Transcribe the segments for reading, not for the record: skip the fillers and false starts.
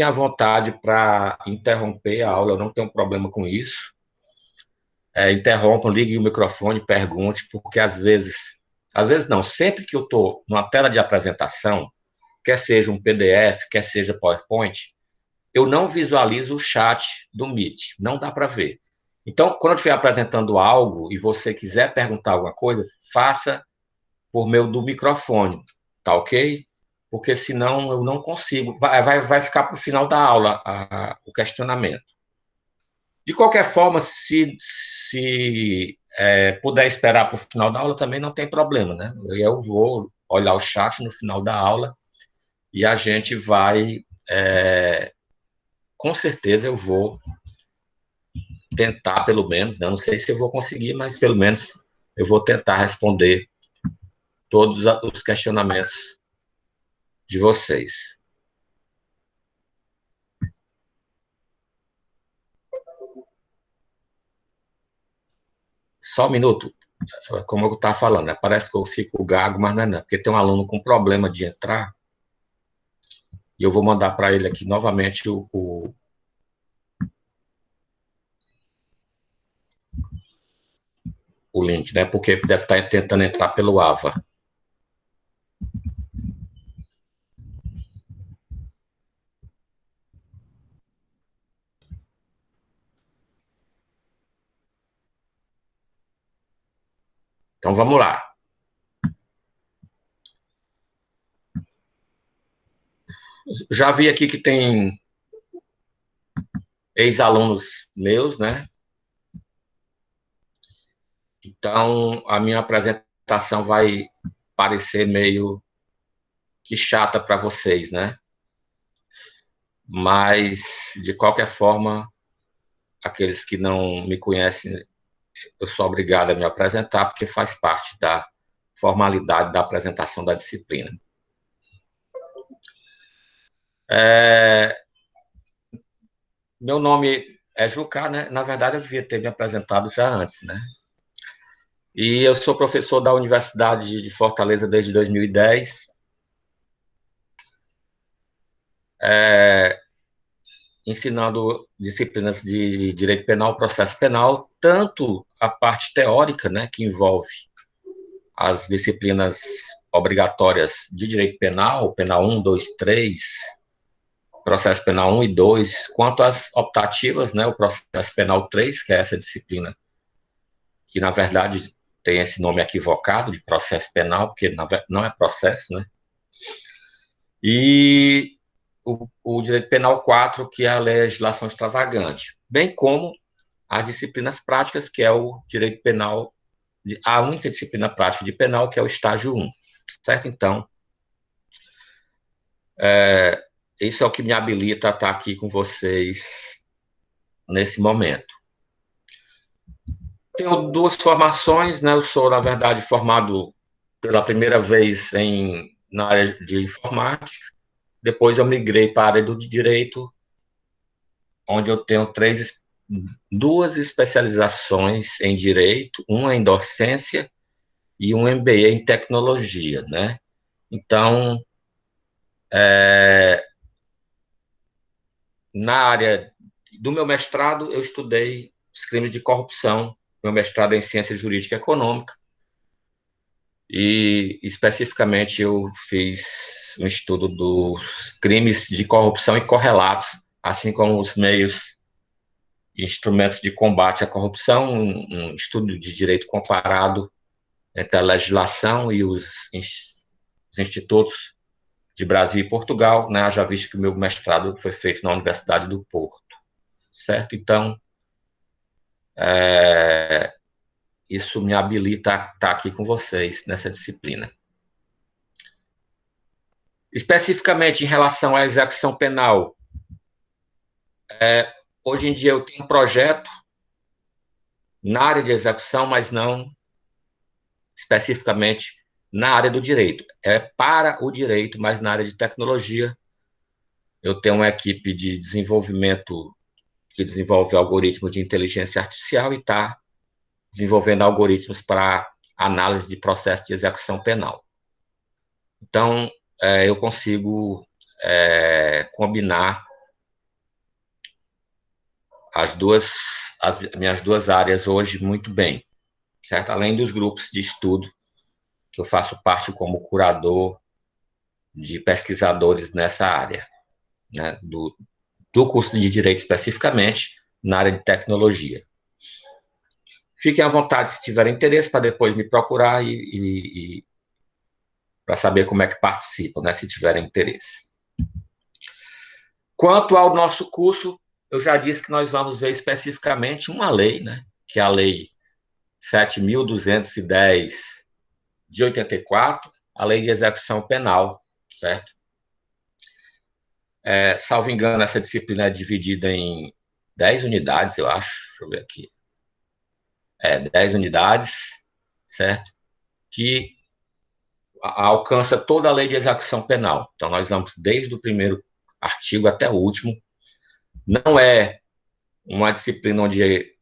à vontade para interromper a aula, eu não tenho problema com isso. Interrompam, liguem o microfone, pergunte, porque às vezes não, sempre que eu estou numa tela de apresentação, quer seja um PDF, quer seja PowerPoint, eu não visualizo o chat do Meet, não dá para ver. Então, quando eu estiver apresentando algo e você quiser perguntar alguma coisa, faça por meio do microfone, tá ok? Porque senão eu não consigo. Vai ficar para o final da aula o questionamento. De qualquer forma, se puder esperar para o final da aula, também não tem problema, né? Eu vou olhar o chat no final da aula e a gente vai. Com certeza eu vou tentar, pelo menos, né? Não sei se eu vou conseguir, mas pelo menos eu vou tentar responder todos os questionamentos de vocês. Só um minuto, como eu estava falando, né? Parece que eu fico gago, mas não é não, porque tem um aluno com problema de entrar, e eu vou mandar para ele aqui novamente o link, né? Porque deve estar tentando entrar pelo AVA. Então vamos lá. Já vi aqui que tem ex-alunos meus, né? Então a minha apresentação vai parecer meio que chata para vocês, né? Mas, de qualquer forma, aqueles que não me conhecem, eu sou obrigado a me apresentar, porque faz parte da formalidade da apresentação da disciplina. Meu nome é Jucá, né? Na verdade, eu devia ter me apresentado já antes, né? E eu sou professor da Universidade de Fortaleza desde 2010. Ensinando disciplinas de direito penal, processo penal, tanto a parte teórica, né, que envolve as disciplinas obrigatórias de direito penal, penal 1, 2, 3, processo penal 1 e 2, quanto as optativas, né, o processo penal 3, que é essa disciplina que, na verdade, tem esse nome equivocado de processo penal, porque não é processo, né? E o direito penal 4, que é a legislação extravagante, bem como as disciplinas práticas, que é o direito penal, a única disciplina prática de penal, que é o estágio 1, certo? Então, isso é o que me habilita a estar aqui com vocês nesse momento. Tenho duas formações, né? Eu sou, na verdade, formado pela primeira vez na área de informática, depois eu migrei para a área do direito, onde eu tenho duas especializações em direito, uma em docência e um MBA em tecnologia, né? Então, na área do meu mestrado, eu estudei os crimes de corrupção. Meu mestrado é em ciência jurídica e econômica, e especificamente eu fiz um estudo dos crimes de corrupção e correlatos, assim como os meios e instrumentos de combate à corrupção, um estudo de direito comparado entre a legislação e os institutos de Brasil e Portugal, né? Já visto que o meu mestrado foi feito na Universidade do Porto, certo? Então, isso me habilita a estar aqui com vocês nessa disciplina. Especificamente em relação à execução penal, hoje em dia eu tenho um projeto na área de execução, mas não especificamente na área do direito. É para o direito, mas na área de tecnologia. Eu tenho uma equipe de desenvolvimento que desenvolve algoritmos de inteligência artificial e está desenvolvendo algoritmos para análise de processo de execução penal. Então, eu consigo combinar as minhas duas áreas hoje muito bem, certo? Além dos grupos de estudo que eu faço parte como curador de pesquisadores nessa área, né? Do curso de Direito especificamente, na área de tecnologia. Fiquem à vontade se tiverem interesse para depois me procurar e para saber como é que participam, né, se tiverem interesse. Quanto ao nosso curso, eu já disse que nós vamos ver especificamente uma lei, né, que é a Lei 7.210 de 84, a Lei de Execução Penal, certo? Salvo engano, essa disciplina é dividida em 10 unidades, eu acho, deixa eu ver aqui. 10 unidades, certo? Que alcança toda a lei de execução penal. Então, nós vamos desde o primeiro artigo até o último. Não é uma disciplina onde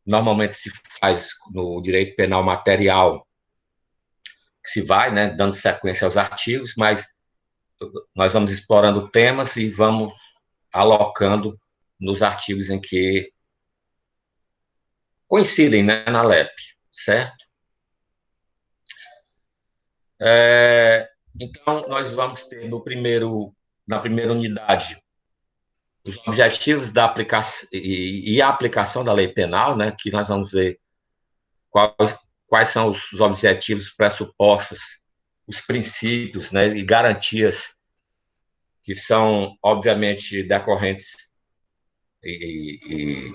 normalmente se faz no direito penal material, que se vai, né, dando sequência aos artigos, mas nós vamos explorando temas e vamos alocando nos artigos em que coincidem, né, na LEP, certo? Então, nós vamos ter na primeira unidade os objetivos da aplicação e a aplicação da lei penal, né, que nós vamos ver quais são os objetivos, pressupostos, os princípios, né, e garantias que são, obviamente, decorrentes e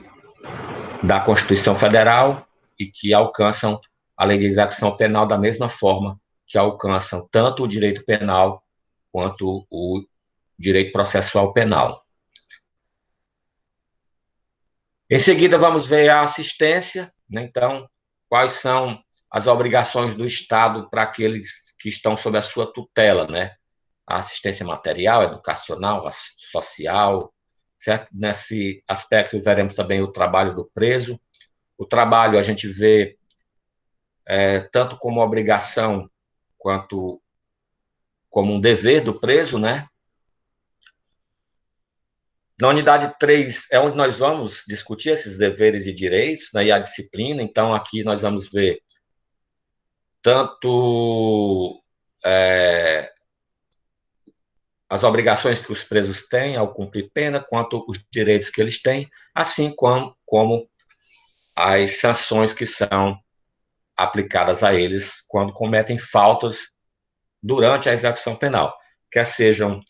da Constituição Federal e que alcançam a lei de execução penal da mesma forma que alcançam tanto o direito penal quanto o direito processual penal. Em seguida, vamos ver a assistência, né? Então, quais são as obrigações do Estado para aqueles que estão sob a sua tutela, né? A assistência material, educacional, social, certo? Nesse aspecto, veremos também o trabalho do preso. O trabalho a gente vê tanto como obrigação quanto como um dever do preso, né? Na unidade 3 é onde nós vamos discutir esses deveres e direitos, né, e a disciplina. Então, aqui nós vamos ver tanto as obrigações que os presos têm ao cumprir pena, quanto os direitos que eles têm, assim como as sanções que são aplicadas a eles quando cometem faltas durante a execução penal, quer sejam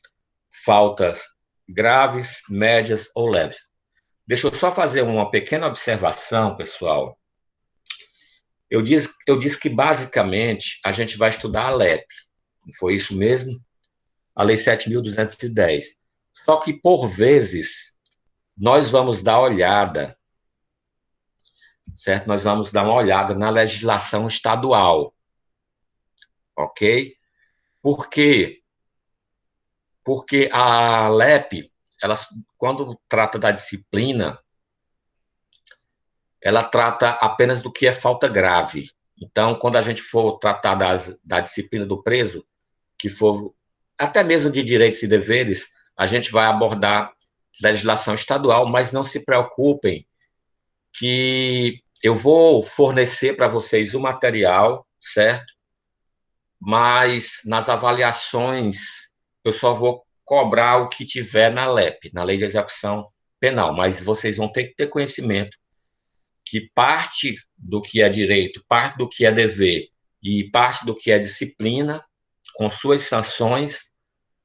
faltas graves, médias ou leves. Deixa eu só fazer uma pequena observação, pessoal. Eu disse que, basicamente, a gente vai estudar a LEP. Não foi isso mesmo? A Lei 7.210. Só que, por vezes, nós vamos dar olhada, certo? Nós vamos dar uma olhada na legislação estadual, ok? Por quê? Porque a LEP, ela, quando trata da disciplina, ela trata apenas do que é falta grave. Então, quando a gente for tratar da disciplina do preso, que for até mesmo de direitos e deveres, a gente vai abordar legislação estadual, mas não se preocupem que eu vou fornecer para vocês o material, certo? Mas nas avaliações eu só vou cobrar o que tiver na LEP, na Lei de Execução Penal, mas vocês vão ter que ter conhecimento que parte do que é direito, parte do que é dever e parte do que é disciplina, com suas sanções,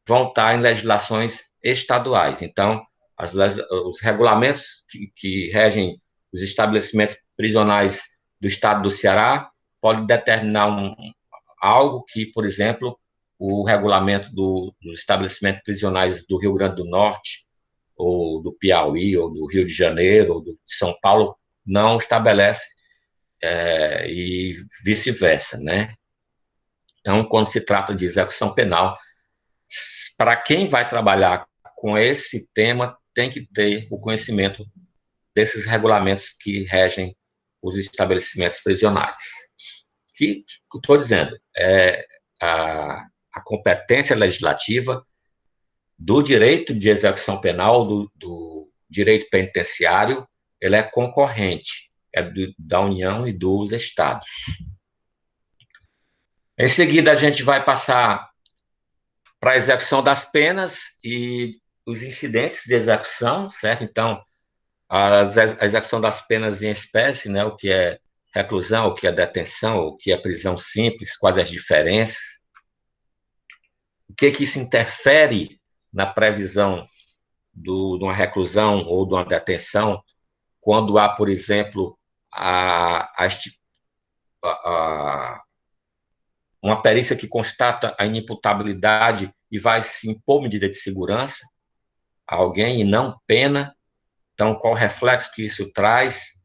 vão estar em legislações estaduais. Então, os regulamentos que regem os estabelecimentos prisionais do estado do Ceará podem determinar algo que, por exemplo, o regulamento dos estabelecimentos prisionais do Rio Grande do Norte, ou do Piauí, ou do Rio de Janeiro, ou de São Paulo, não estabelece, e vice-versa, né? Então, quando se trata de execução penal, para quem vai trabalhar com esse tema, tem que ter o conhecimento desses regulamentos que regem os estabelecimentos prisionais. Que estou dizendo, a competência legislativa do direito de execução penal, do direito penitenciário, ele é concorrente, da União e dos estados. Em seguida, a gente vai passar para a execução das penas e os incidentes de execução, certo? Então, a execução das penas em espécie, né, o que é reclusão, o que é detenção, o que é prisão simples, quais as diferenças, o que isso interfere na previsão de uma reclusão ou de uma detenção, quando há, por exemplo, uma perícia que constata a inimputabilidade e vai se impor medida de segurança a alguém e não pena. Então, qual o reflexo que isso traz?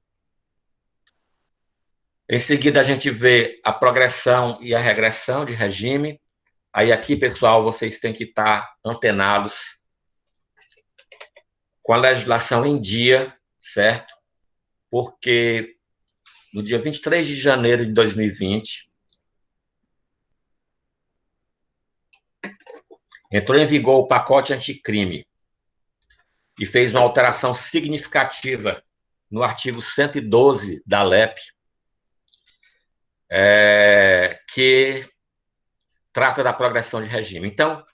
Em seguida, a gente vê a progressão e a regressão de regime. Aí aqui, pessoal, vocês têm que estar antenados com a legislação em dia, certo? Porque no dia 23 de janeiro de 2020, entrou em vigor o pacote anticrime e fez uma alteração significativa no artigo 112 da LEP, que trata da progressão de regime. Então,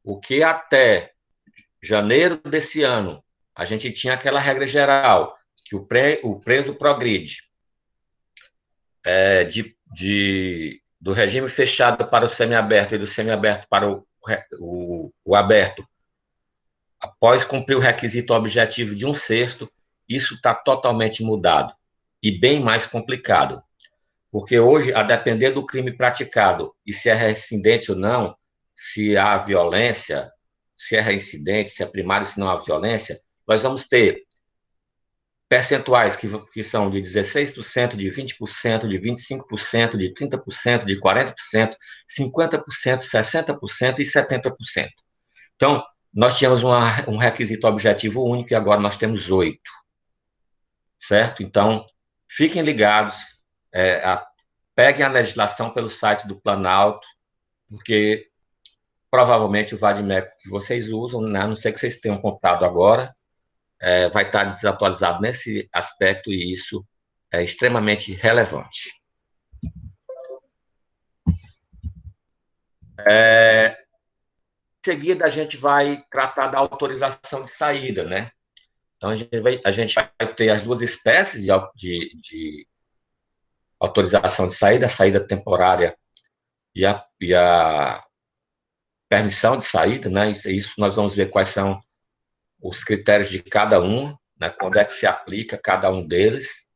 o que até janeiro desse ano a gente tinha aquela regra geral, que o preso progride do regime fechado para o semiaberto e do semiaberto para o aberto, após cumprir o requisito objetivo de 1/6, isso está totalmente mudado e bem mais complicado. Porque hoje, a depender do crime praticado e se é reincidente ou não, se há violência, se é reincidente, se é primário, se não há violência, nós vamos ter percentuais que são de 16%, de 20%, de 25%, de 30%, de 40%, 50%, 60% e 70%. Então, nós tínhamos um requisito objetivo único e agora nós temos 8. Certo? Então, fiquem ligados, peguem a legislação pelo site do Planalto, porque provavelmente o Vadimeco que vocês usam, né, a não ser que vocês tenham comprado agora, vai estar desatualizado nesse aspecto e isso é extremamente relevante. Em seguida, a gente vai tratar da autorização de saída, né? Então, a gente vai ter as duas espécies de autorização de saída, a saída temporária e a permissão de saída, né? Isso nós vamos ver quais são os critérios de cada um, né? Quando é que se aplica cada um deles.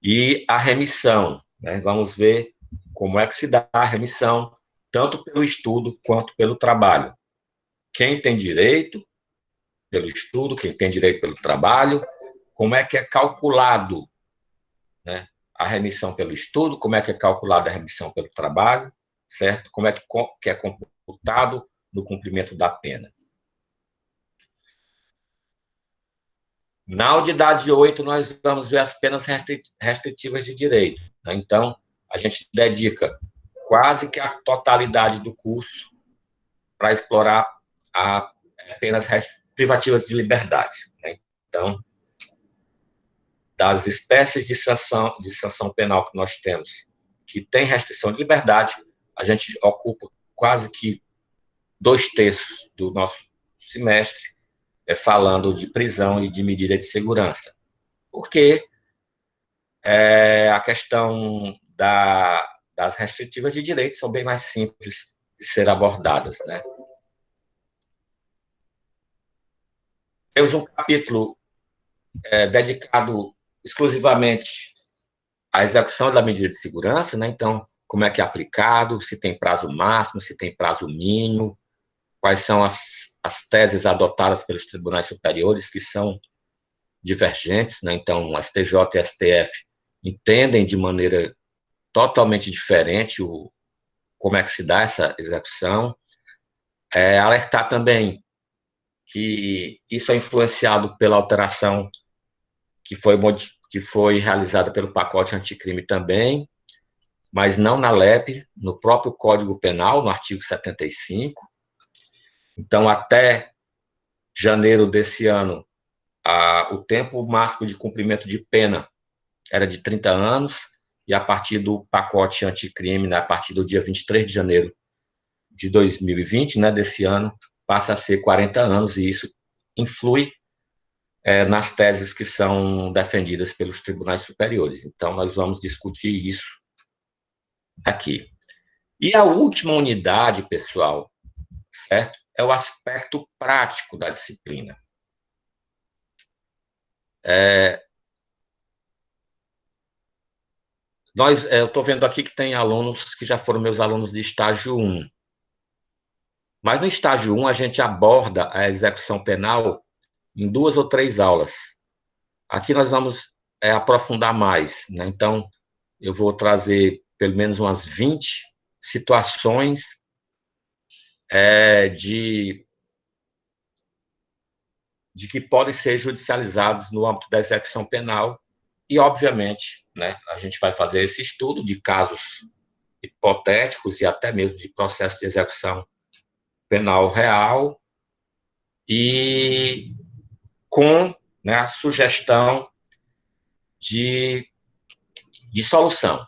E a remissão, né? Vamos ver como é que se dá a remissão, tanto pelo estudo quanto pelo trabalho. Quem tem direito pelo estudo, quem tem direito pelo trabalho, como é que é calculado, né, a remissão pelo estudo, como é que é calculada a remissão pelo trabalho, certo? Como é que é computado no cumprimento da pena. Na unidade 8, nós vamos ver as penas restritivas de direito. Né? Então, a gente dedica quase que a totalidade do curso para explorar as penas privativas de liberdade. Né? Então, das espécies de sanção penal que nós temos, que tem restrição de liberdade, a gente ocupa quase que 2/3 do nosso semestre falando de prisão e de medida de segurança. Porque a questão das restritivas de direito são bem mais simples de ser abordadas, né? Temos um capítulo dedicado exclusivamente à execução da medida de segurança, né? Então, como é que é aplicado, se tem prazo máximo, se tem prazo mínimo, quais são as teses adotadas pelos tribunais superiores, que são divergentes, né? Então, o STJ e o STF entendem de maneira totalmente diferente como é que se dá essa execução. Alertar também que isso é influenciado pela alteração que foi realizada pelo pacote anticrime também, mas não na LEP, no próprio Código Penal, no artigo 75. Então, até janeiro desse ano, o tempo máximo de cumprimento de pena era de 30 anos, e a partir do pacote anticrime, né, a partir do dia 23 de janeiro de 2020, né, desse ano, passa a ser 40 anos, e isso influi nas teses que são defendidas pelos tribunais superiores. Então, nós vamos discutir isso aqui. E a última unidade, pessoal, certo? É o aspecto prático da disciplina. Eu estou vendo aqui que tem alunos que já foram meus alunos de estágio 1. Mas no estágio 1, a gente aborda a execução penal em 2 ou 3 aulas. Aqui nós vamos aprofundar mais, né? Então, eu vou trazer pelo menos umas 20 situações de que podem ser judicializados no âmbito da execução penal, e, obviamente, né, a gente vai fazer esse estudo de casos hipotéticos e até mesmo de processo de execução penal real, e com, né, a sugestão de solução.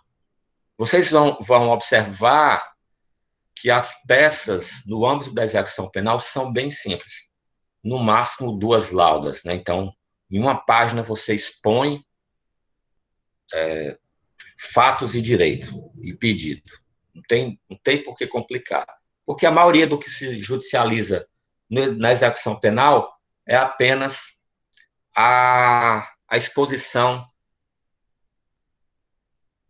Vocês vão observar que as peças no âmbito da execução penal são bem simples, no máximo 2 laudas, né? Então, em uma página você expõe fatos e direito e pedido. Não tem por que complicar. Porque a maioria do que se judicializa na execução penal é apenas a exposição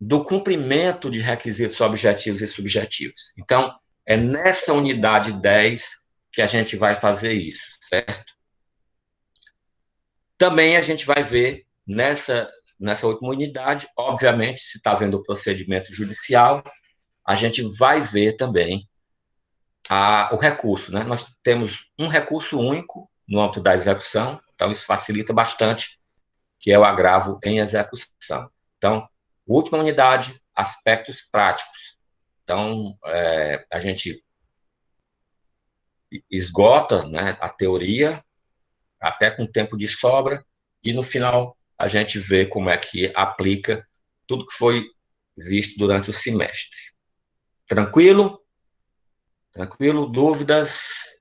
do cumprimento de requisitos objetivos e subjetivos. Então, é nessa unidade 10 que a gente vai fazer isso, certo? Também a gente vai ver nessa última unidade, obviamente, se está vendo o procedimento judicial, a gente vai ver também o recurso, né? Nós temos um recurso único no âmbito da execução, então isso facilita bastante, que é o agravo em execução. Então, última unidade, aspectos práticos. Então, a gente esgota, né, a teoria, até com tempo de sobra, e no final a gente vê como é que aplica tudo que foi visto durante o semestre. Tranquilo? Tranquilo? Dúvidas?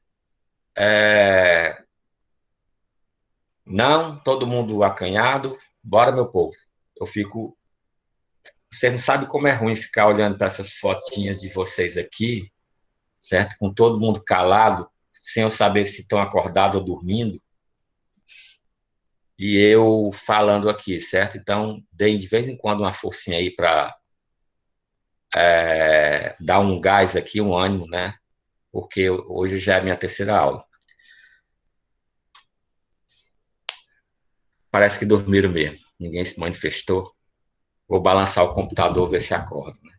Não? Todo mundo acanhado? Bora, meu povo. Eu fico... Você não sabe como é ruim ficar olhando para essas fotinhas de vocês aqui, certo? Com todo mundo calado, sem eu saber se estão acordados ou dormindo, e eu falando aqui, certo? Então, deem de vez em quando uma forcinha aí para dar um gás aqui, um ânimo, né? Porque hoje já é a minha terceira aula. Parece que dormiram mesmo, ninguém se manifestou. Vou balançar o computador, ver se acorda. Né?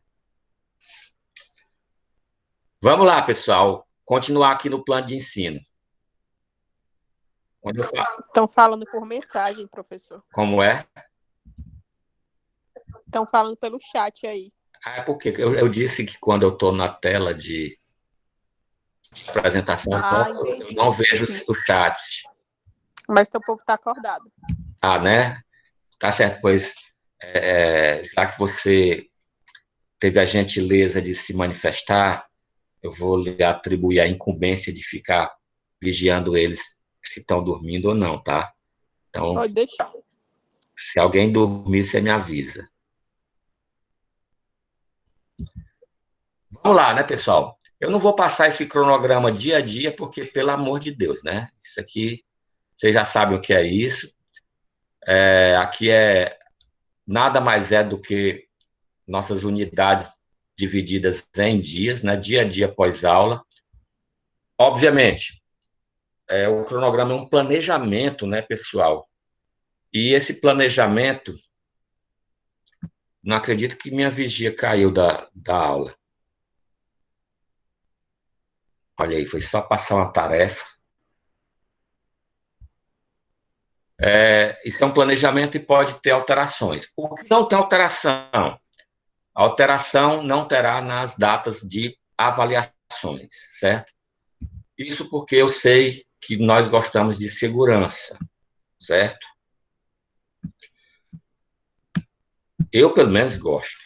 Vamos lá, pessoal, continuar aqui no plano de ensino. Quando eu falo... Estão falando por mensagem, professor. Como é? Estão falando pelo chat aí. É porque eu disse que quando eu estou na tela de apresentação, eu não vejo o chat. Mas seu povo está acordado. Né? Tá certo, pois, já que você teve a gentileza de se manifestar, eu vou lhe atribuir a incumbência de ficar vigiando eles se estão dormindo ou não, tá? Então, pode deixar. Se alguém dormir, você me avisa. Vamos lá, né, pessoal? Eu não vou passar esse cronograma dia a dia, porque, pelo amor de Deus, né? Isso aqui, vocês já sabem o que é isso. Aqui nada mais é do que nossas unidades divididas em dias, né? Dia a dia após aula. Obviamente, o cronograma é um planejamento, né, pessoal? E esse planejamento, não acredito que minha vigia caiu da aula. Olha aí, foi só passar uma tarefa. Isso é um planejamento e pode ter alterações. O que não tem alteração? A alteração não terá nas datas de avaliações, certo? Isso porque eu sei que nós gostamos de segurança. certo? Eu, pelo menos, gosto.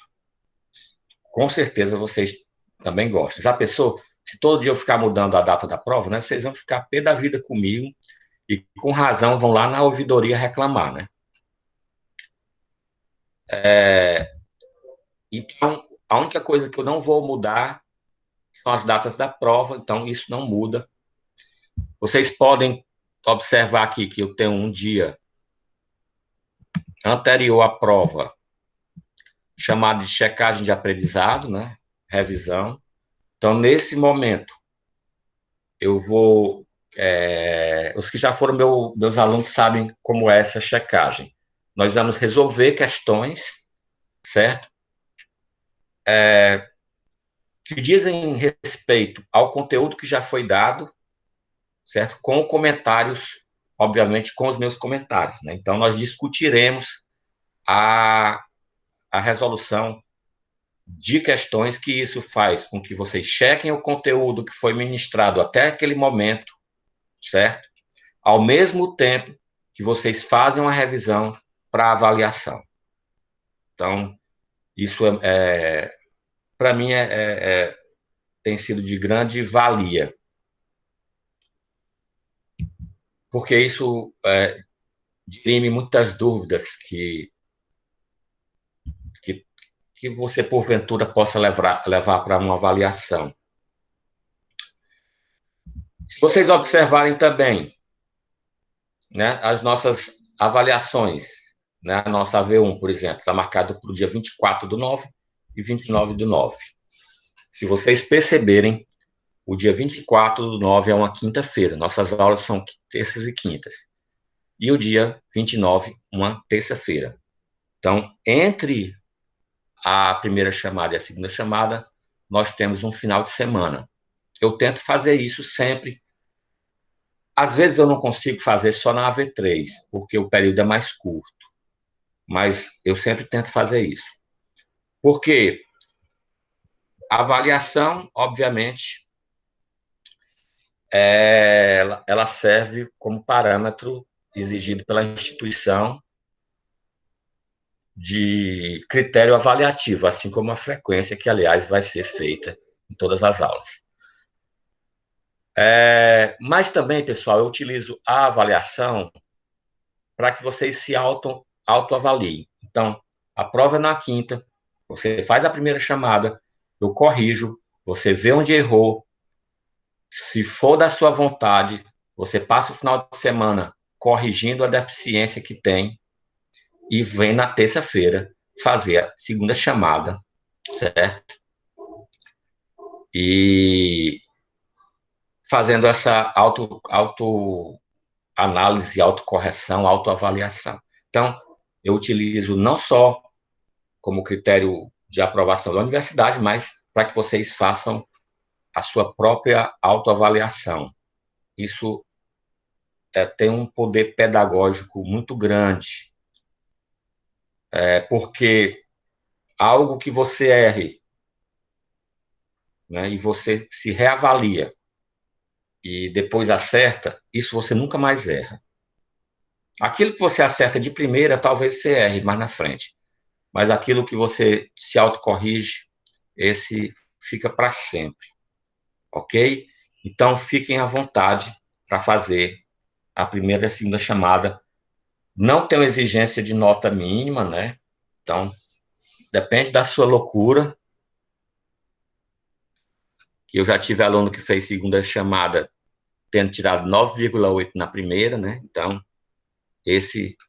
Com certeza vocês também gostam. Já pensou? Se todo dia eu ficar mudando a data da prova, né? Vocês vão ficar pé da vida comigo e, com razão, vão lá na ouvidoria reclamar, né? Então, a única coisa que eu não vou mudar são as datas da prova, então isso não muda. Vocês podem observar aqui que eu tenho um dia anterior à prova, chamado de checagem de aprendizado, né? Revisão. Então, nesse momento, eu vou. Os que já foram meus alunos sabem como é essa checagem. Nós vamos resolver questões, certo? Que dizem respeito ao conteúdo que já foi dado, certo? Com comentários, obviamente, com os meus comentários, né? Então, nós discutiremos a, a resolução de questões, que isso faz com que vocês chequem o conteúdo que foi ministrado até aquele momento, certo? Ao mesmo tempo que vocês fazem uma revisão para avaliação. Então, isso para mim tem sido de grande valia, porque isso dirime muitas dúvidas que, que você, porventura, possa levar para uma avaliação. Se vocês observarem também, né, as nossas avaliações, né, a nossa AV1, por exemplo, está marcada para o dia 24/9 e 29/9. Se vocês perceberem, o dia 24/9 é uma quinta-feira. Nossas aulas são terças e quintas. E o dia 29, uma terça-feira. Então, entre a primeira chamada e a segunda chamada, nós temos um final de semana. Eu tento fazer isso sempre. Às vezes eu não consigo fazer só na AV3, porque o período é mais curto. Mas eu sempre tento fazer isso. Porque a avaliação, obviamente, ela serve como parâmetro exigido pela instituição de critério avaliativo, assim como a frequência, que, aliás, vai ser feita em todas as aulas. Mas também, pessoal, eu utilizo a avaliação para que vocês se autoavaliem. Então, a prova é na quinta, você faz a primeira chamada, eu corrijo, você vê onde errou, se for da sua vontade, você passa o final de semana corrigindo a deficiência que tem e vem na terça-feira fazer a segunda chamada, certo? E fazendo essa autoanálise, autocorreção, autoavaliação. Então, eu utilizo não só como critério de aprovação da universidade, mas para que vocês façam a sua própria autoavaliação. Isso tem um poder pedagógico muito grande, porque algo que você erre, né, e você se reavalia e depois acerta, isso você nunca mais erra. Aquilo que você acerta de primeira, talvez você erre mais na frente, mas aquilo que você se autocorrige, esse fica para sempre, ok? Então, fiquem à vontade para fazer a primeira e a segunda chamada. Não tem exigência de nota mínima, né? Então, depende da sua loucura, que eu já tive aluno que fez segunda chamada tendo tirado 9,8 na primeira, né? Então,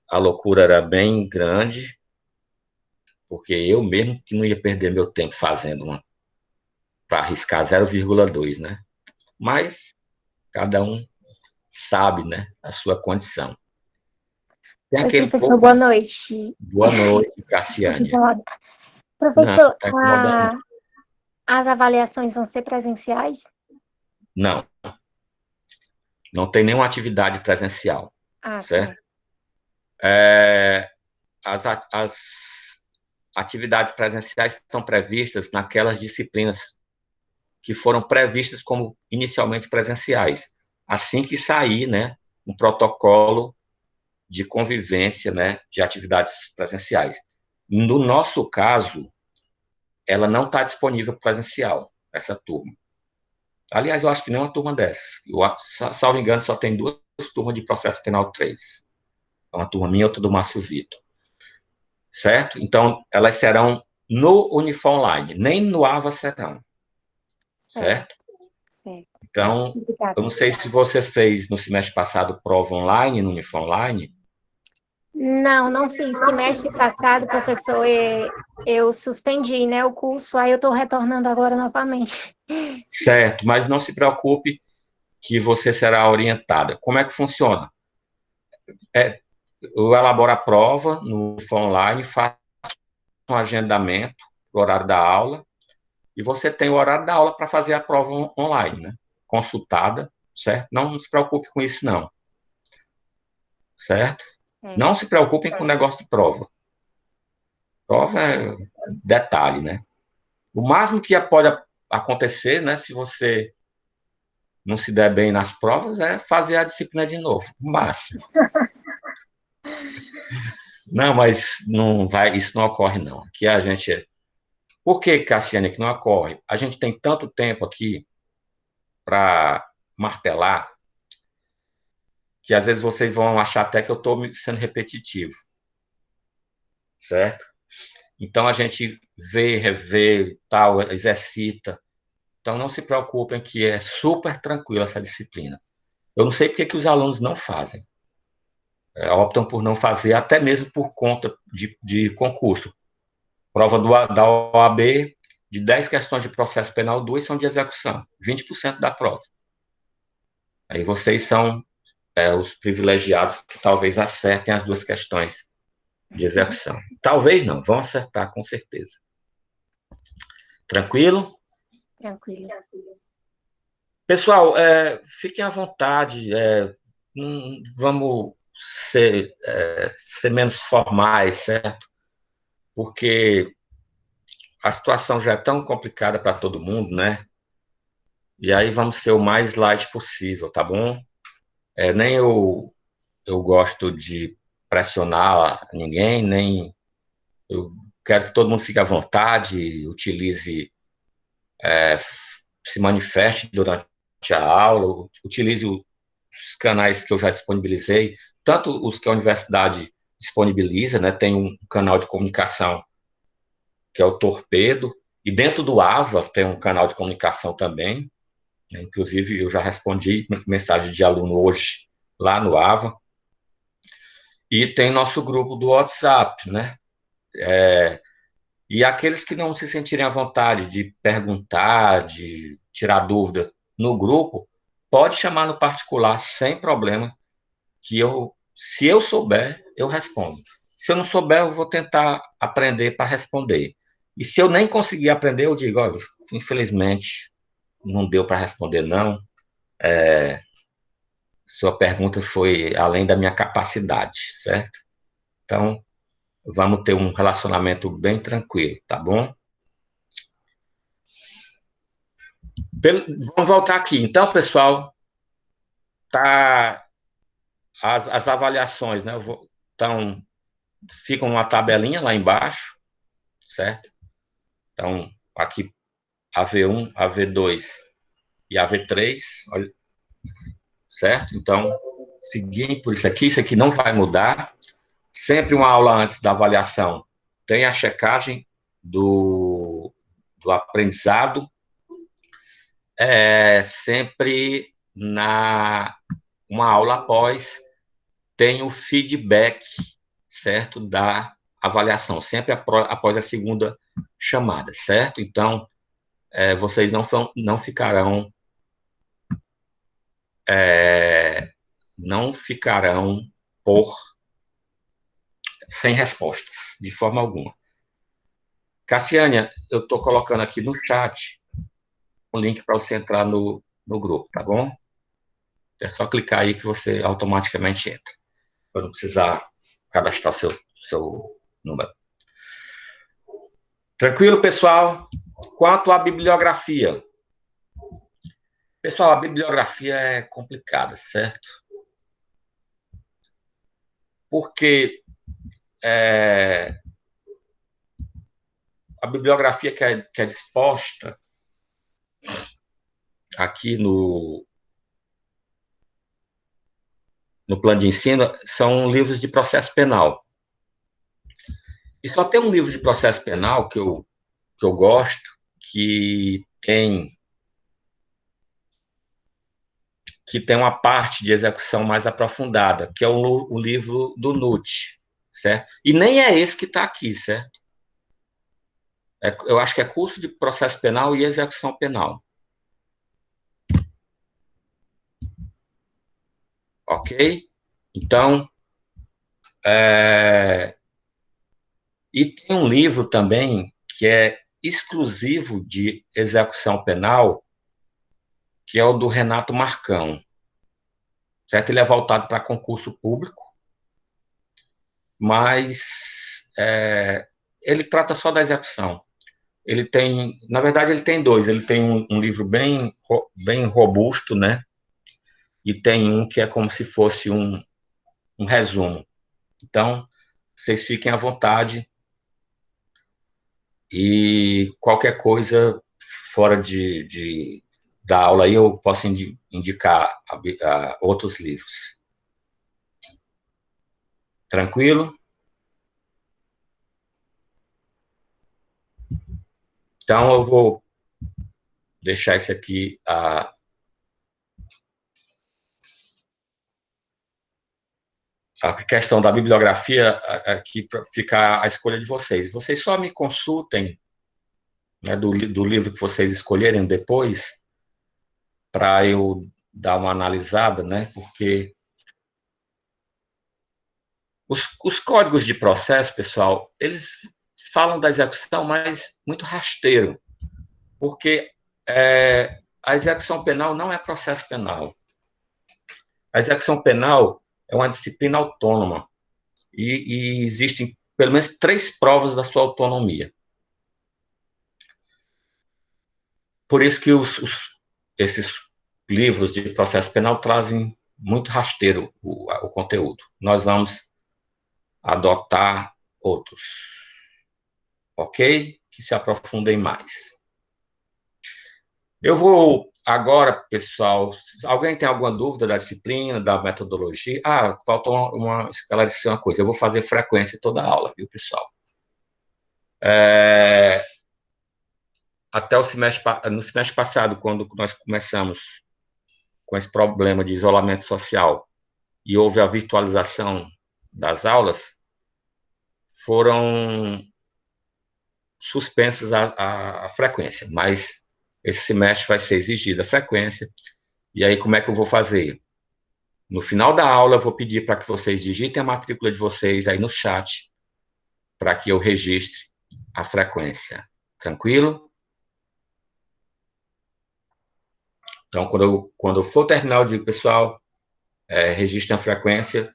a loucura era bem grande, porque eu mesmo que não ia perder meu tempo fazendo uma para arriscar 0,2, né? Mas cada um sabe, né, a sua condição. Tem Oi, aquele professor, pouco. boa noite. Boa noite, Desculpe Cassiane. incomodar. Não, Professor, tá incomodando. as avaliações vão ser presenciais? Não, não tem nenhuma atividade presencial, Ah, certo? certo. As atividades presenciais estão previstas naquelas disciplinas que foram previstas como inicialmente presenciais. Assim que sair, né, um protocolo de convivência, né, de atividades presenciais. No nosso caso, ela não está disponível presencial, essa turma. Aliás, eu acho que nem uma turma dessa. Salvo engano, só tem 2 turmas de processo penal 3. Uma turma minha e outra do Márcio Vitor. Certo? Então, elas serão no Unifor Online, nem no AVA serão. Certo? Certo. Então, Obrigada. eu não sei se você fez no semestre passado prova online, no Unifor Online. Não, não fiz. Semestre passado, professor, eu suspendi, né, o curso, aí eu estou retornando agora novamente. Certo, mas não se preocupe que você será orientada. Como é que funciona? Eu elaboro a prova no Unifor Online, faço um agendamento do horário da aula, e você tem o horário da aula para fazer a prova online, né? Consultada, certo? Não se preocupe com isso, não. Certo? Não se preocupem com o negócio de prova. Prova é detalhe, né? O máximo que pode acontecer, né, se você não se der bem nas provas, é fazer a disciplina de novo. O máximo. Não, mas não vai, isso não ocorre, não. Aqui a gente. Por que, Cassiane, que não ocorre? A gente tem tanto tempo aqui para martelar que às vezes vocês vão achar até que eu estou sendo repetitivo. Certo? Então a gente vê, revê, tal, exercita. Então não se preocupem que é super tranquila essa disciplina. Eu não sei porque que os alunos não fazem. Optam por não fazer, até mesmo por conta de concurso. Prova da OAB, de 10 questões de processo penal, 2 são de execução, 20% da prova. Aí vocês são os privilegiados que talvez acertem as 2 questões de execução. Talvez não, vão acertar com certeza. Tranquilo? Tranquilo. Pessoal, fiquem à vontade, vamos ser menos formais, certo? Porque a situação já é tão complicada para todo mundo, né? E aí vamos ser o mais light possível, tá bom? Nem eu gosto de pressionar ninguém, nem eu quero que todo mundo fique à vontade, utilize, se manifeste durante a aula, utilize os canais que eu já disponibilizei, tanto os que a universidade disponibiliza, né? Tem um canal de comunicação que é o Torpedo, e dentro do AVA tem um canal de comunicação também, né? Inclusive eu já respondi mensagem de aluno hoje lá no AVA, e tem nosso grupo do WhatsApp, né? E aqueles que não se sentirem à vontade de perguntar, de tirar dúvida no grupo, pode chamar no particular sem problema, que se eu souber, eu respondo. Se eu não souber, eu vou tentar aprender para responder. E se eu nem conseguir aprender, eu digo, olha, infelizmente, não deu para responder, não. Sua pergunta foi além da minha capacidade, certo? Então, vamos ter um relacionamento bem tranquilo, tá bom? Vamos voltar aqui. Então, pessoal, tá as avaliações, né? Ficam uma tabelinha lá embaixo, certo? Então, aqui AV1, AV2 e AV3, certo? Então, seguindo por isso aqui não vai mudar. Sempre uma aula antes da avaliação tem a checagem do aprendizado, sempre uma aula após tem o feedback, certo, da avaliação, sempre após a segunda chamada, certo? Então, vocês não ficarão sem respostas, de forma alguma. Cassiane, eu estou colocando aqui no chat um link para você entrar no grupo, tá bom? É só clicar aí que você automaticamente entra, para não precisar cadastrar seu número. Tranquilo, pessoal? Quanto à bibliografia. Pessoal, a bibliografia é complicada, certo? porque a bibliografia que é disposta aqui no plano de ensino são livros de processo penal. E só tem um livro de processo penal que eu gosto, que tem uma parte de execução mais aprofundada, que é o livro do NUT, certo? E nem é esse que está aqui, certo? Eu acho que é curso de processo penal e execução penal. Ok? Então, e tem um livro também que é exclusivo de execução penal, que é o do Renato Marcão, certo? Ele é voltado para concurso público, mas ele trata só da execução. Ele tem, na verdade, ele tem dois. Ele tem um livro bem robusto, né? E tem um que é como se fosse um resumo. Então, vocês fiquem à vontade e qualquer coisa fora da aula aí eu posso indicar outros livros. Tranquilo? Então, eu vou deixar isso aqui, a questão da bibliografia aqui para ficar a escolha de vocês. Vocês só me consultem, né, do livro que vocês escolherem depois, para eu dar uma analisada, né, porque os códigos de processo, pessoal, eles falam da execução, mas muito rasteiro, porque a execução penal não é processo penal. A execução penal é uma disciplina autônoma e existem pelo menos 3 provas da sua autonomia. Por isso que esses livros de processo penal trazem muito rasteiro o conteúdo. Nós vamos adotar outros, ok? Que se aprofundem mais. Eu vou agora, pessoal, alguém tem alguma dúvida da disciplina, da metodologia? Faltou esclarecer uma coisa. Eu vou fazer frequência toda a aula, viu, pessoal? Até no semestre passado, quando nós começamos com esse problema de isolamento social e houve a virtualização das aulas, foram suspensas a frequência, mas esse semestre vai ser exigida a frequência. E aí, como é que eu vou fazer? No final da aula, eu vou pedir para que vocês digitem a matrícula de vocês aí no chat, para que eu registre a frequência. Tranquilo? Então, quando eu for terminar, eu digo, pessoal, registrem a frequência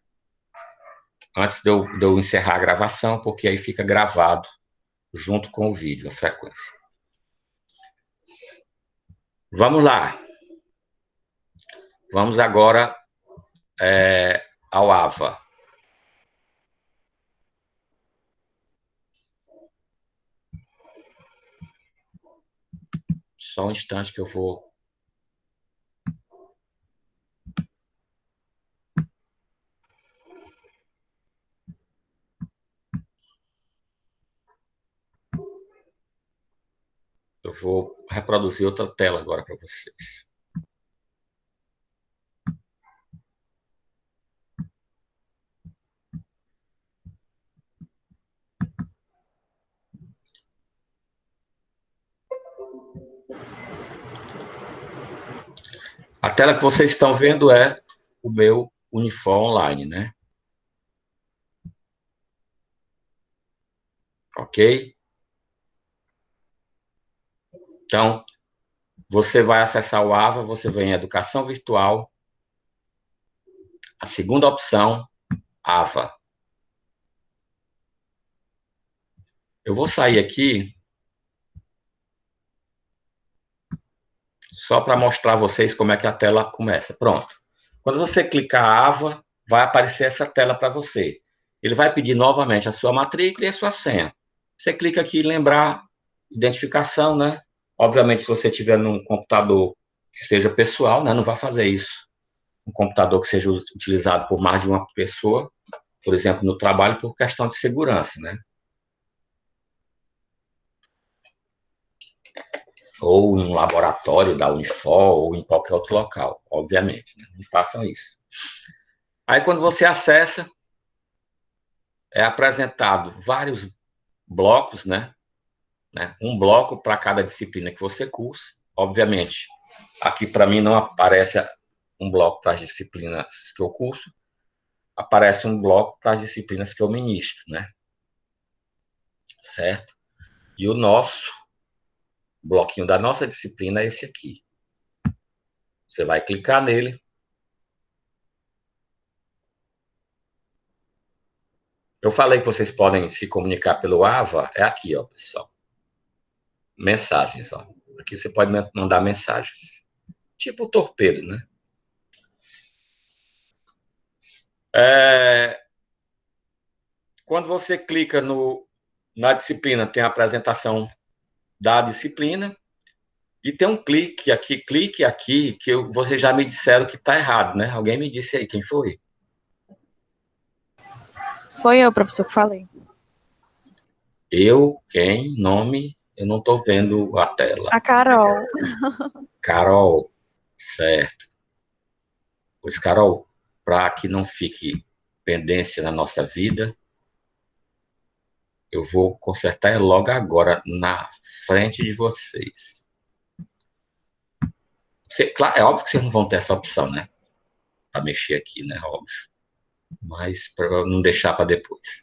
antes de eu encerrar a gravação, porque aí fica gravado junto com o vídeo, a frequência. Vamos lá. Vamos agora ao AVA. Só um instante que eu vou... Eu vou reproduzir outra tela agora para vocês. A tela que vocês estão vendo é o meu Unifor Online, né? Ok? Então, você vai acessar o AVA, você vem em Educação Virtual, a segunda opção, AVA. Eu vou sair aqui só para mostrar a vocês como é que a tela começa. Pronto. Quando você clicar AVA, vai aparecer essa tela para você. ele vai pedir novamente a sua matrícula e a sua senha. Você clica aqui em lembrar identificação, né? Obviamente, se você tiver num computador que seja pessoal, né, não vai fazer isso. Um computador que seja utilizado por mais de uma pessoa, por exemplo, no trabalho, por questão de segurança, né? Ou em um laboratório da Unifor, ou em qualquer outro local, obviamente, né? Não façam isso. Aí, quando você acessa, é apresentado vários blocos, né? Um bloco para cada disciplina que você cursa. Obviamente, aqui para mim não aparece um bloco para as disciplinas que eu curso, aparece um bloco para as disciplinas que eu ministro, né? Certo? E o nosso bloquinho da nossa disciplina é esse aqui. Você vai clicar nele. Eu falei que vocês podem se comunicar pelo AVA, é aqui, ó, pessoal. Mensagens, ó. Aqui você pode mandar mensagens. Tipo o torpedo, né? Quando você clica na disciplina, tem a apresentação da disciplina e tem um clique aqui, que vocês já me disseram que está errado, né? Alguém me disse aí, quem foi? Foi eu, professor, que falei. Quem? Nome? Eu não estou vendo a tela. A Carol. Carol, certo. Pois, Carol, para que não fique pendência na nossa vida, eu vou consertar logo agora, na frente de vocês. Claro, é óbvio que vocês não vão ter essa opção, né? Para mexer aqui, né? Óbvio. Mas para não deixar para depois.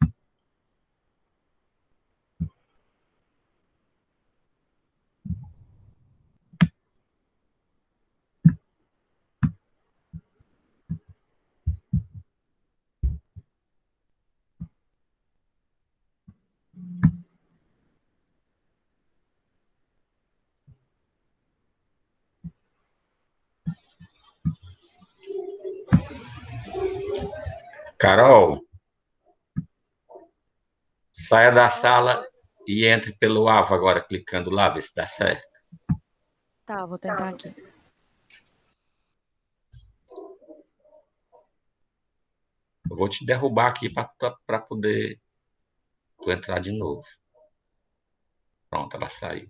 Carol, saia da sala e entre pelo AVA agora, clicando lá, ver se dá certo. Tá, vou tentar aqui. Eu vou te derrubar aqui para poder tu entrar de novo. Pronto, ela saiu.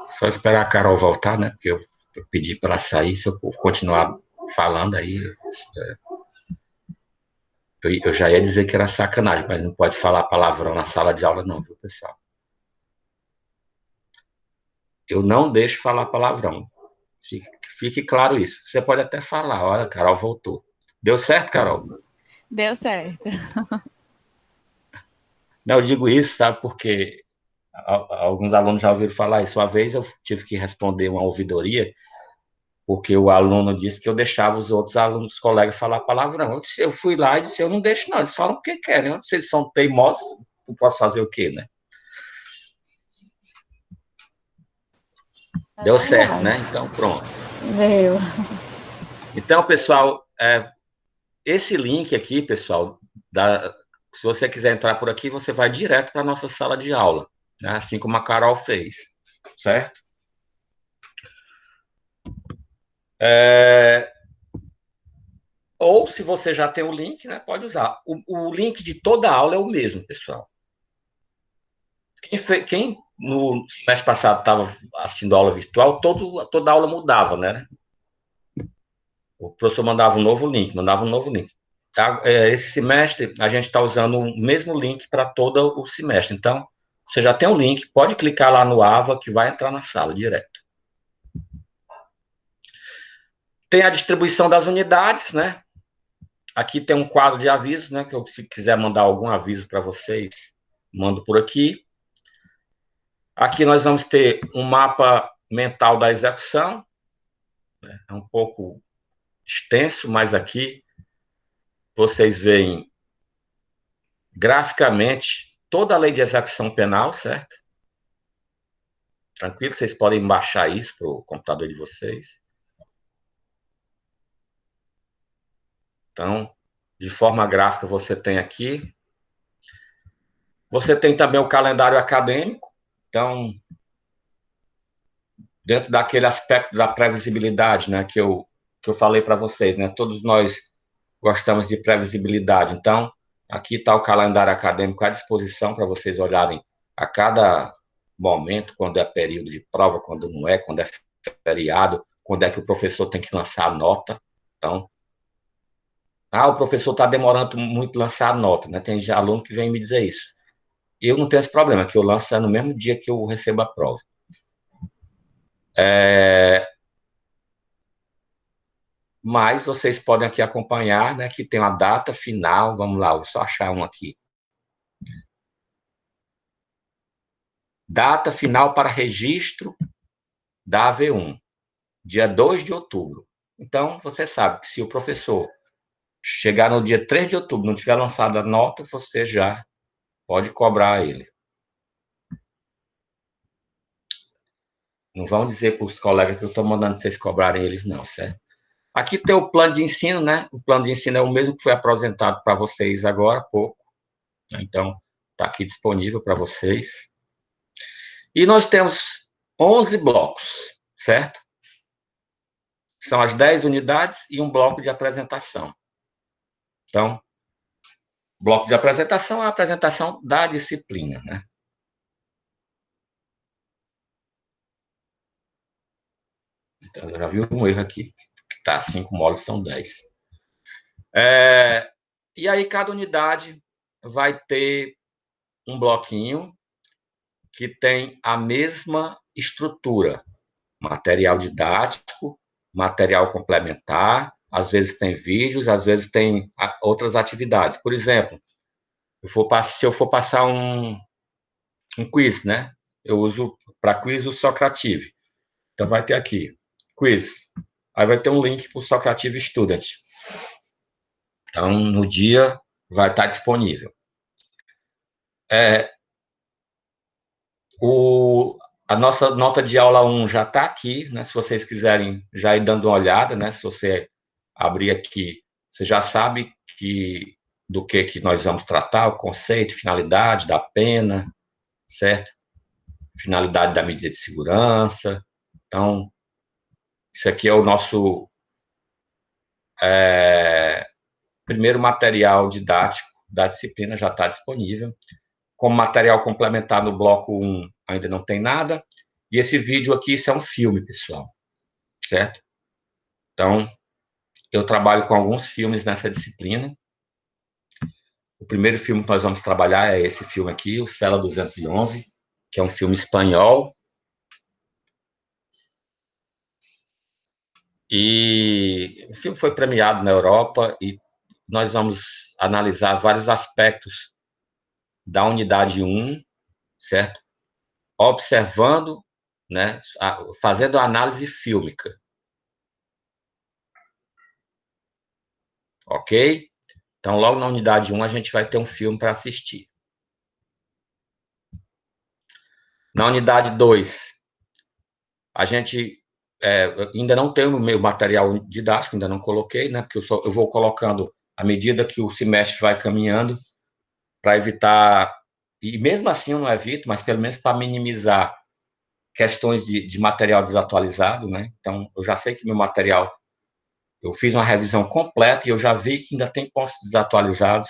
Só esperar a Carol voltar, né? Porque eu pedi para ela sair, se eu continuar falando aí, eu já ia dizer que era sacanagem, mas não pode falar palavrão na sala de aula não, viu, pessoal? Eu não deixo falar palavrão. Fique claro isso. Você pode até falar, olha, a Carol voltou. Deu certo, Carol? Deu certo. Não, eu digo isso, sabe, porque alguns alunos já ouviram falar isso. Uma vez eu tive que responder uma ouvidoria, porque o aluno disse que eu deixava os outros alunos, os colegas, falar palavrão. Eu fui lá e disse, eu não deixo não, eles falam o que querem. Se eles são teimosos, eu posso fazer o quê, né? Deu certo, né? Então, pronto. Deu. Então, pessoal, esse link aqui, pessoal, se você quiser entrar por aqui, você vai direto para a nossa sala de aula, né? Assim como a Carol fez, certo? Ou, se você já tem o link, né, pode usar. O link de toda a aula é o mesmo, pessoal. Quem no mês passado estava assistindo aula virtual, toda aula mudava, né? O professor mandava um novo link. Esse semestre, a gente está usando o mesmo link para todo o semestre. Então, você já tem um link, pode clicar lá no AVA, que vai entrar na sala direto. Tem a distribuição das unidades, né? Aqui tem um quadro de avisos, né? Que eu, se quiser mandar algum aviso para vocês, mando por aqui. Aqui nós vamos ter um mapa mental da execução. É um pouco extenso, mas aqui vocês veem graficamente toda a lei de execução penal, certo? Tranquilo, vocês podem baixar isso para o computador de vocês. Então, de forma gráfica, você tem aqui. Você tem também o calendário acadêmico. Então, dentro daquele aspecto da previsibilidade, né, que eu falei para vocês, né? Todos nós gostamos de previsibilidade. Então, aqui está o calendário acadêmico à disposição para vocês olharem a cada momento, quando é período de prova, quando não é, quando é feriado, quando é que o professor tem que lançar a nota. Então, o professor está demorando muito lançar a nota, né? Tem já aluno que vem me dizer isso. Eu não tenho esse problema, que eu lanço no mesmo dia que eu recebo a prova. Mas vocês podem aqui acompanhar, né, que tem uma data final. Vamos lá, vou só achar um aqui. Data final para registro da AV1, dia 2 de outubro. Então, você sabe que se o professor chegar no dia 3 de outubro, não tiver lançado a nota, você já pode cobrar ele. Não vão dizer para os colegas que eu estou mandando vocês cobrarem eles, não, certo? Aqui tem o plano de ensino, né? O plano de ensino é o mesmo que foi apresentado para vocês agora há pouco. Então, está aqui disponível para vocês. E nós temos 11 blocos, certo? São as 10 unidades e um bloco de apresentação. Então, bloco de apresentação é a apresentação da disciplina, né? Então, eu já vi um erro aqui. Tá, 5 módulos são 10. E aí, cada unidade vai ter um bloquinho que tem a mesma estrutura. Material didático, material complementar, às vezes tem vídeos, às vezes tem outras atividades. Por exemplo, se eu for passar um quiz, né? Eu uso para quiz o Socrative. Então, vai ter aqui, quiz. Aí vai ter um link para o Socrative Student. Então, no dia, vai estar disponível. A nossa nota de aula 1 já está aqui, né? Se vocês quiserem já ir dando uma olhada, né? Se você abrir aqui, você já sabe do que nós vamos tratar, o conceito, finalidade da pena, certo? Finalidade da medida de segurança. Então, isso aqui é o nosso primeiro material didático da disciplina, já está disponível. Como material complementar no bloco 1 ainda não tem nada. E esse vídeo aqui, isso é um filme, pessoal, certo? Então, eu trabalho com alguns filmes nessa disciplina. O primeiro filme que nós vamos trabalhar é esse filme aqui, o Cela 211, que é um filme espanhol. E o filme foi premiado na Europa e nós vamos analisar vários aspectos da unidade 1, certo? Observando, né, fazendo a análise fílmica. Ok? Então, logo na unidade 1, a gente vai ter um filme para assistir. Na unidade 2, a gente ainda não tem o meu material didático, ainda não coloquei, né? Porque eu vou colocando à medida que o semestre vai caminhando, para evitar, e mesmo assim eu não evito, mas pelo menos para minimizar questões de material desatualizado, né? Então, eu já sei que meu material, eu fiz uma revisão completa e eu já vi que ainda tem pontos desatualizados.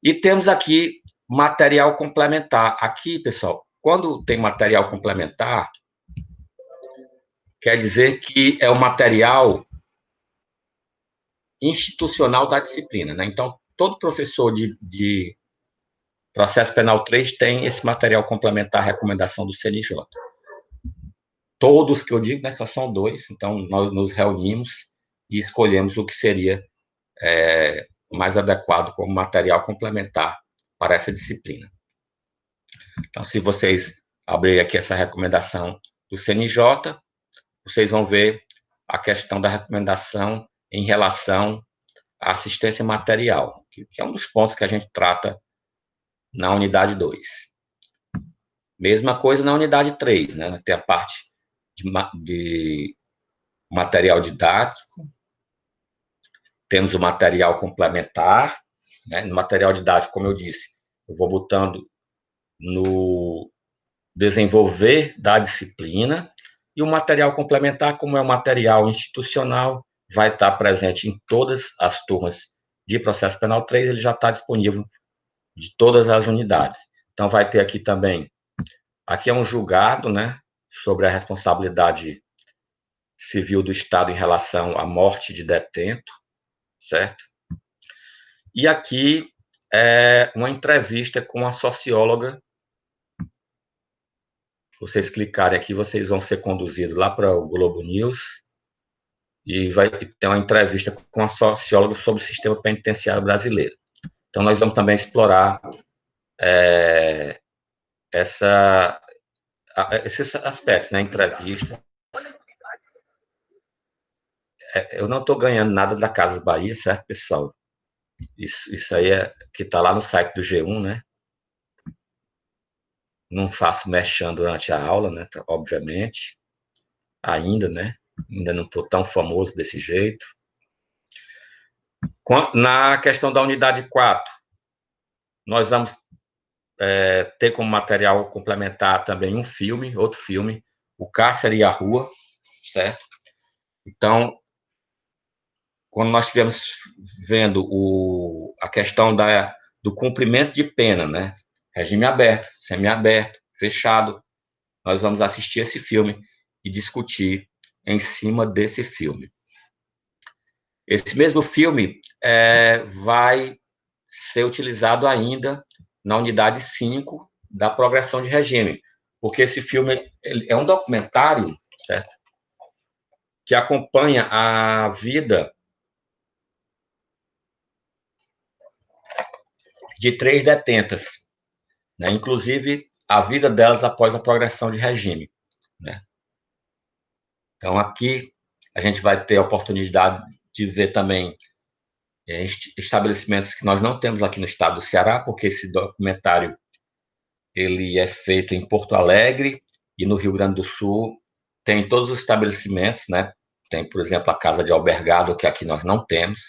E temos aqui material complementar. Aqui, pessoal, quando tem material complementar, quer dizer que é o material institucional da disciplina, né? Então, todo professor de processo penal 3 tem esse material complementar, recomendação do CNJ. Todos que eu digo, né, só são 2, então nós nos reunimos e escolhemos o que seria mais adequado como material complementar para essa disciplina. Então, se vocês abrirem aqui essa recomendação do CNJ, vocês vão ver a questão da recomendação em relação à assistência material, que é um dos pontos que a gente trata na unidade 2. Mesma coisa na unidade 3, né? Tem a parte de material didático, temos o material complementar, né? No material didático, como eu disse, eu vou botando no desenvolver da disciplina, e o material complementar, como é um material institucional, vai estar presente em todas as turmas de processo penal 3, ele já está disponível de todas as unidades. Então, vai ter aqui também, aqui é um julgado, né, sobre a responsabilidade civil do Estado em relação à morte de detento, certo? E aqui é uma entrevista com a socióloga. Vocês clicarem aqui, vocês vão ser conduzidos lá para o Globo News e vai ter uma entrevista com a socióloga sobre o sistema penitenciário brasileiro. Então, nós vamos também explorar esses aspectos, né? Entrevista. Eu não estou ganhando nada da Casas Bahia, certo, pessoal? Isso aí é que está lá no site do G1, né? Não faço merchan durante a aula, né? Obviamente. Ainda, né? Ainda não estou tão famoso desse jeito. Na questão da unidade 4, nós vamos ter como material complementar também um filme, outro filme, O Cárcere e a Rua, certo? Então, quando nós estivermos vendo a questão do cumprimento de pena, né? Regime aberto, semiaberto, fechado, nós vamos assistir esse filme e discutir em cima desse filme. Esse mesmo filme vai ser utilizado ainda na unidade 5 da progressão de regime, porque esse filme é um documentário, certo? Que acompanha a vida de 3 detentas, né? Inclusive a vida delas após a progressão de regime, né? Então, aqui a gente vai ter a oportunidade de ver também estabelecimentos que nós não temos aqui no estado do Ceará, porque esse documentário ele é feito em Porto Alegre e no Rio Grande do Sul tem todos os estabelecimentos, né? Tem, por exemplo, a Casa de Albergado, que aqui nós não temos.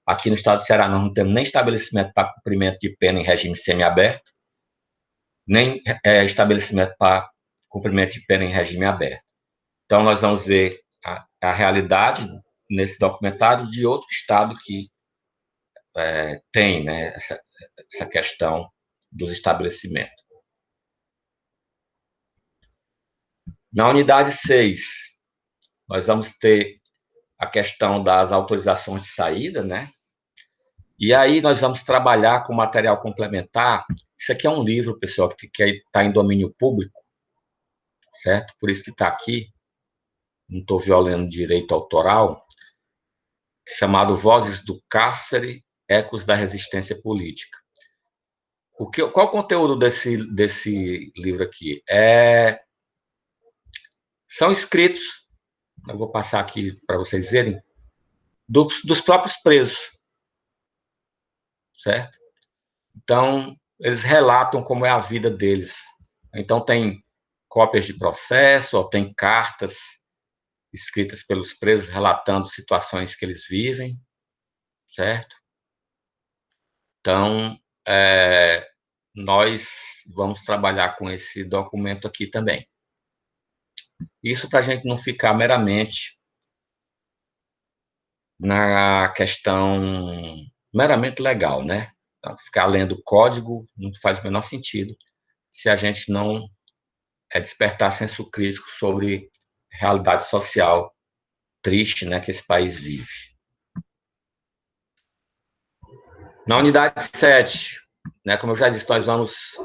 Aqui no estado do Ceará nós não temos nem estabelecimento para cumprimento de pena em regime semiaberto, nem estabelecimento para cumprimento de pena em regime aberto. Então, nós vamos ver a realidade nesse documentário de outro estado que tem, né, essa questão dos estabelecimentos. Na unidade 6, nós vamos ter a questão das autorizações de saída, né? E aí nós vamos trabalhar com material complementar. Isso aqui é um livro, pessoal, que está em domínio público, certo? Por isso que está aqui, não estou violando direito autoral, chamado Vozes do Cárcere, Ecos da Resistência Política. Qual o conteúdo desse livro aqui? São escritos, eu vou passar aqui para vocês verem, dos próprios presos, certo? Então, eles relatam como é a vida deles. Então, tem cópias de processo, ou tem cartas escritas pelos presos relatando situações que eles vivem, certo? Então, nós vamos trabalhar com esse documento aqui também. Isso para a gente não ficar meramente na questão meramente legal, né? Então, ficar lendo código não faz o menor sentido se a gente não despertar senso crítico sobre a realidade social triste, né, que esse país vive. Na unidade 7, né, como eu já disse, nós vamos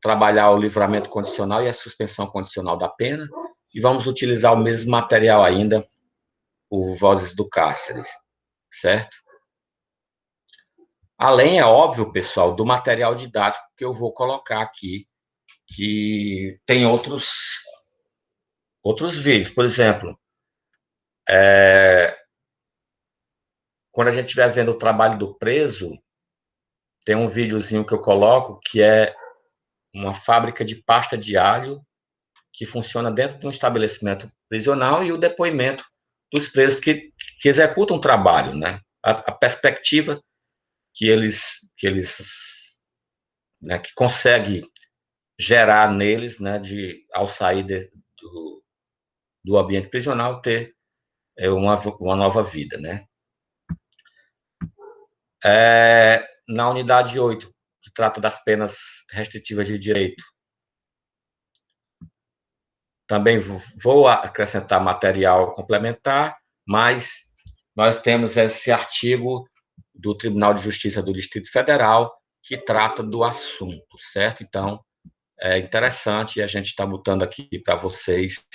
trabalhar o livramento condicional e a suspensão condicional da pena e vamos utilizar o mesmo material ainda, o Vozes do Cárcere, certo? Além, é óbvio, pessoal, do material didático que eu vou colocar aqui, que tem outros vídeos. Por exemplo, quando a gente estiver vendo o trabalho do preso, tem um videozinho que eu coloco que é uma fábrica de pasta de alho que funciona dentro de um estabelecimento prisional e o depoimento dos presos que executam o trabalho, né? A perspectiva né, que consegue gerar neles, né, ao sair do ambiente prisional, ter uma nova vida, né? Na unidade 8, que trata das penas restritivas de direito, também vou acrescentar material complementar, mas nós temos esse artigo do Tribunal de Justiça do Distrito Federal que trata do assunto, certo? Então, é interessante e a gente está botando aqui para vocês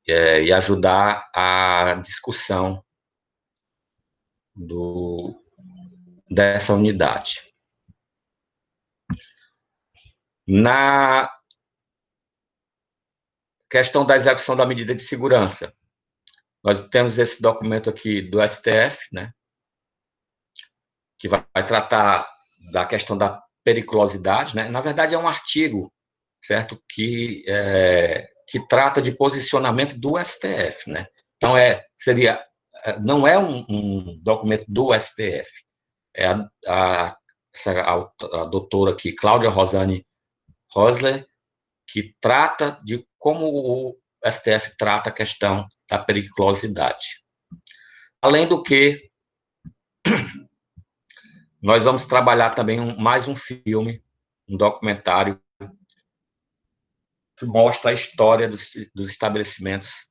e ajudar a discussão dessa unidade. Na questão da execução da medida de segurança, nós temos esse documento aqui do STF, né, que vai tratar da questão da periculosidade, né? Na verdade, é um artigo, certo, que trata de posicionamento do STF, né? Então, não é um documento do STF, é a doutora aqui, Cláudia Rosane Rosler, que trata de como o STF trata a questão da periculosidade. Além do que, nós vamos trabalhar também mais um filme, um documentário, que mostra a história dos estabelecimentos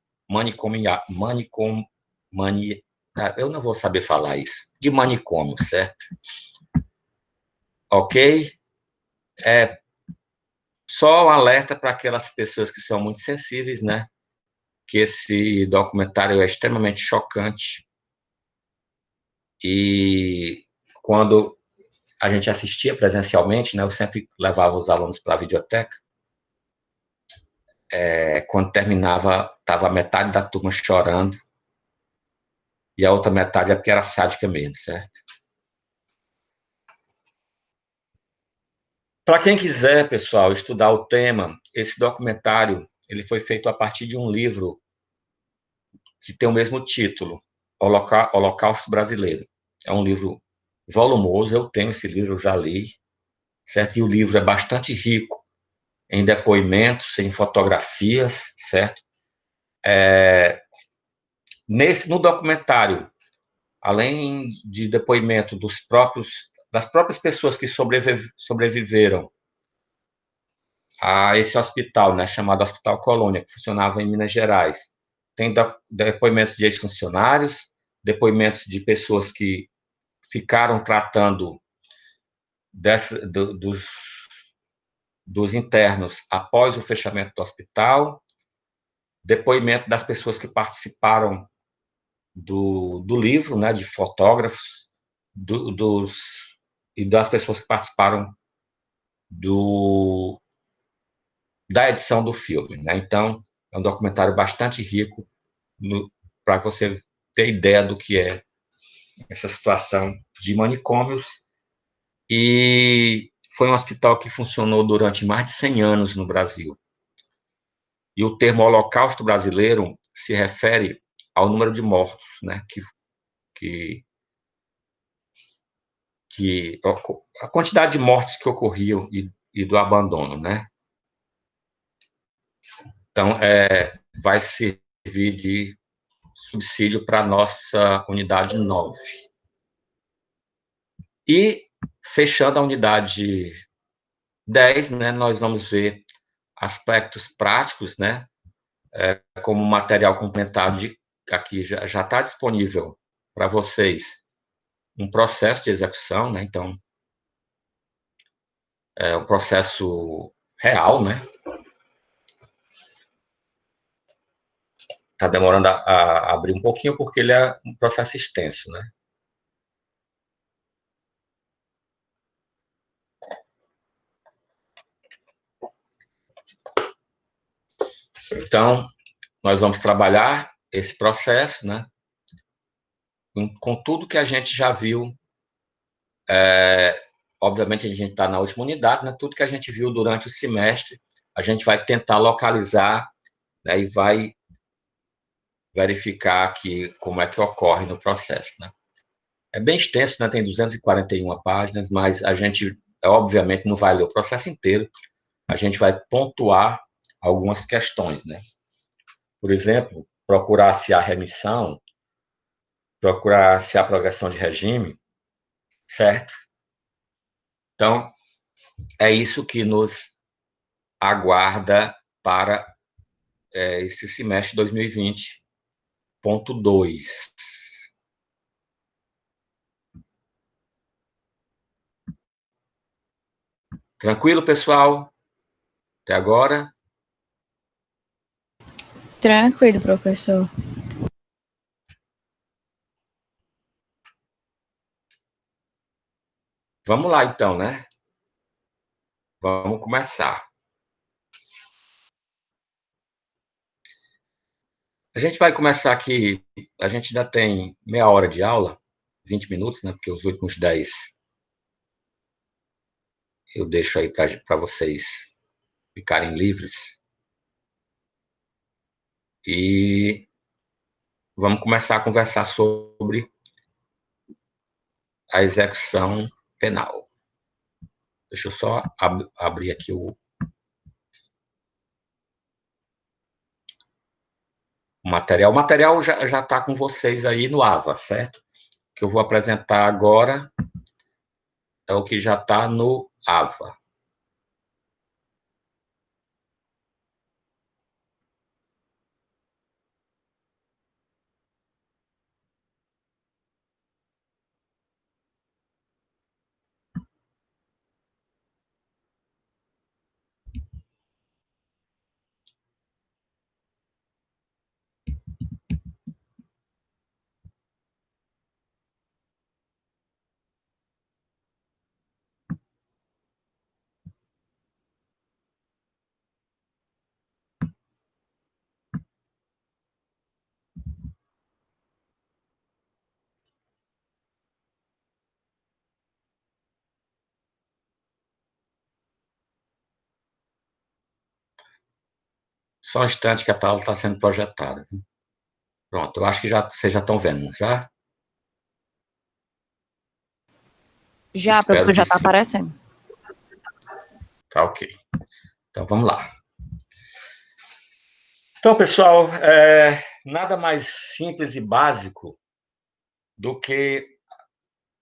eu não vou saber falar isso, de manicômio, certo? Ok? Só um alerta para aquelas pessoas que são muito sensíveis, né? Que esse documentário é extremamente chocante. E quando a gente assistia presencialmente, né? Eu sempre levava os alunos para a videoteca. Quando terminava, estava metade da turma chorando e a outra metade é porque era sádica mesmo, certo? Para quem quiser, pessoal, estudar o tema, esse documentário ele foi feito a partir de um livro que tem o mesmo título, Holocausto Brasileiro. É um livro volumoso, eu tenho esse livro, eu já li, certo? E o livro é bastante rico em depoimentos, em fotografias, certo? No documentário, além de depoimento das próprias pessoas que sobreviveram a esse hospital, né, chamado Hospital Colônia, que funcionava em Minas Gerais, tem depoimentos de ex-funcionários, depoimentos de pessoas que ficaram tratando dos internos após o fechamento do hospital, depoimento das pessoas que participaram do livro, né, de fotógrafos, e das pessoas que participaram da edição do filme, né? Então, é um documentário bastante rico para você ter ideia do que é essa situação de manicômios. E foi um hospital que funcionou durante mais de 100 anos no Brasil. E o termo Holocausto Brasileiro se refere ao número de mortos, né, a quantidade de mortes que ocorriam e do abandono, né? Então, vai servir de subsídio para a nossa unidade 9. E, fechando a unidade 10, né, nós vamos ver aspectos práticos, né, como material complementar aqui já está disponível para vocês um processo de execução, né, então, é um processo real, né, está demorando a abrir um pouquinho porque ele é um processo extenso, né. Então, nós vamos trabalhar esse processo, né, com tudo que a gente já viu. Obviamente, a gente está na última unidade, né, tudo que a gente viu durante o semestre, a gente vai tentar localizar, né, e vai verificar aqui como é que ocorre no processo, né. É bem extenso, né, tem 241 páginas, mas a gente, obviamente, não vai ler o processo inteiro, a gente vai pontuar algumas questões, né. Por exemplo, procurar se há remissão, procurar se há progressão de regime, certo? Então, é isso que nos aguarda para esse semestre 2020.2. Tranquilo, pessoal? Até agora? Tranquilo, professor. Vamos lá, então, né? Vamos começar. A gente vai começar aqui, a gente ainda tem meia hora de aula, 20 minutos, né? Porque os últimos 10 eu deixo aí para vocês ficarem livres. E vamos começar a conversar sobre a execução penal. Deixa eu só abrir aqui o material. O material já está com vocês aí no AVA, certo? O que eu vou apresentar agora é o que já está no AVA. Só um instante que a tela está sendo projetada. Pronto, eu acho que vocês já estão vendo, já? Já, Espero professor, já que está sim. aparecendo. Tá ok. Então, vamos lá. Então, pessoal, nada mais simples e básico do que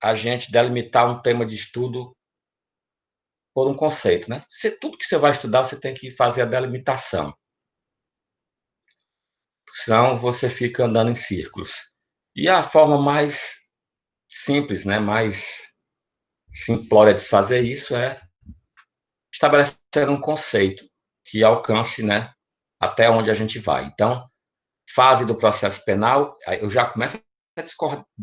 a gente delimitar um tema de estudo por um conceito, né? Tudo que você vai estudar, você tem que fazer a delimitação. Senão, você fica andando em círculos. E a forma mais simples, né, mais simplória de fazer isso é estabelecer um conceito que alcance, né, até onde a gente vai. Então, fase do processo penal, eu já começo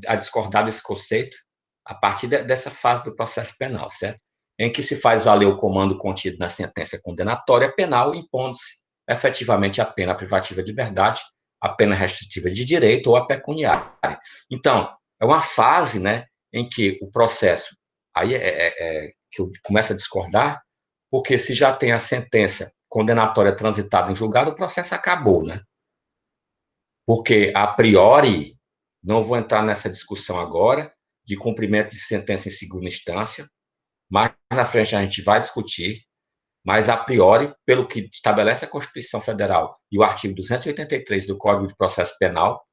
a discordar desse conceito a partir dessa fase do processo penal, certo? Em que se faz valer o comando contido na sentença condenatória penal, impondo-se efetivamente a pena privativa de liberdade, a pena restritiva de direito ou a pecuniária. Então, é uma fase, né, em que o processo, aí que eu começo a discordar, porque se já tem a sentença condenatória transitada em julgado, o processo acabou, né? Porque, a priori, não vou entrar nessa discussão agora, de cumprimento de sentença em segunda instância, mais na frente a gente vai discutir, mas, a priori, pelo que estabelece a Constituição Federal e o artigo 283 do Código de Processo Penal,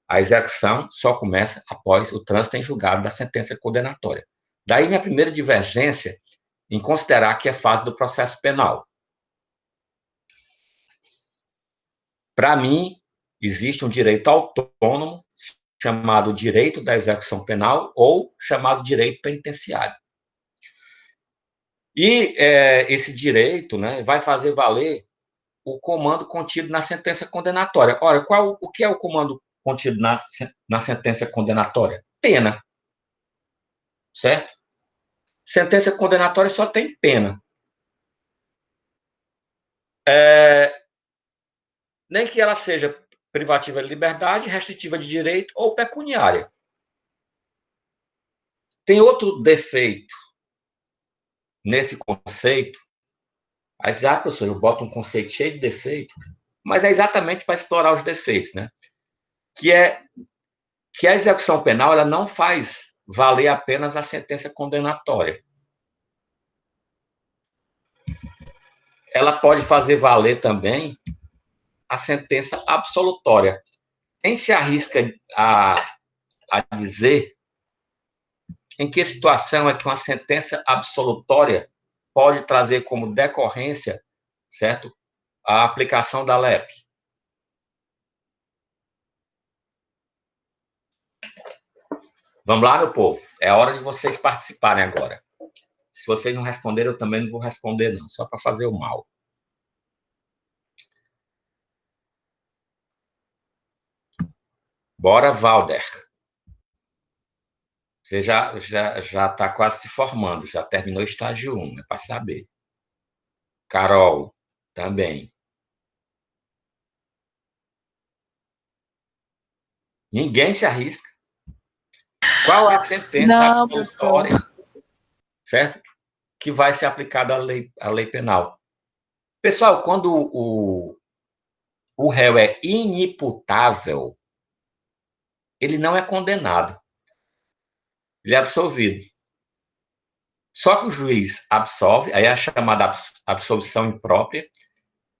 a execução só começa após o trânsito em julgado da sentença condenatória. Daí minha primeira divergência em considerar que é fase do processo penal. Para mim, existe um direito autônomo chamado direito da execução penal ou chamado direito penitenciário. E esse direito, né, vai fazer valer o comando contido na sentença condenatória. Ora, o que é o comando contido na sentença condenatória? Pena, certo? Sentença condenatória só tem pena. nem que ela seja privativa de liberdade, restritiva de direito ou pecuniária. Tem outro defeito nesse conceito. Aí, professor, eu boto um conceito cheio de defeito, mas é exatamente para explorar os defeitos, né? Que a execução penal ela não faz valer apenas a sentença condenatória. Ela pode fazer valer também a sentença absolutória. Quem se arrisca a dizer em que situação é que uma sentença absolutória pode trazer como decorrência, certo, a aplicação da LEP? Vamos lá, meu povo. É hora de vocês participarem agora. Se vocês não responderem, eu também não vou responder, não. Só para fazer o mal. Bora, Valder. Você já está quase se formando. Já terminou o estágio 1, é para saber. Carol, também. Ninguém se arrisca. Qual é a sentença absolutória, certo? Que vai ser aplicada à lei penal. Pessoal, quando o réu é inimputável, ele não é condenado. Ele é absolvido. Só que o juiz absolve, aí é a chamada absolvição imprópria,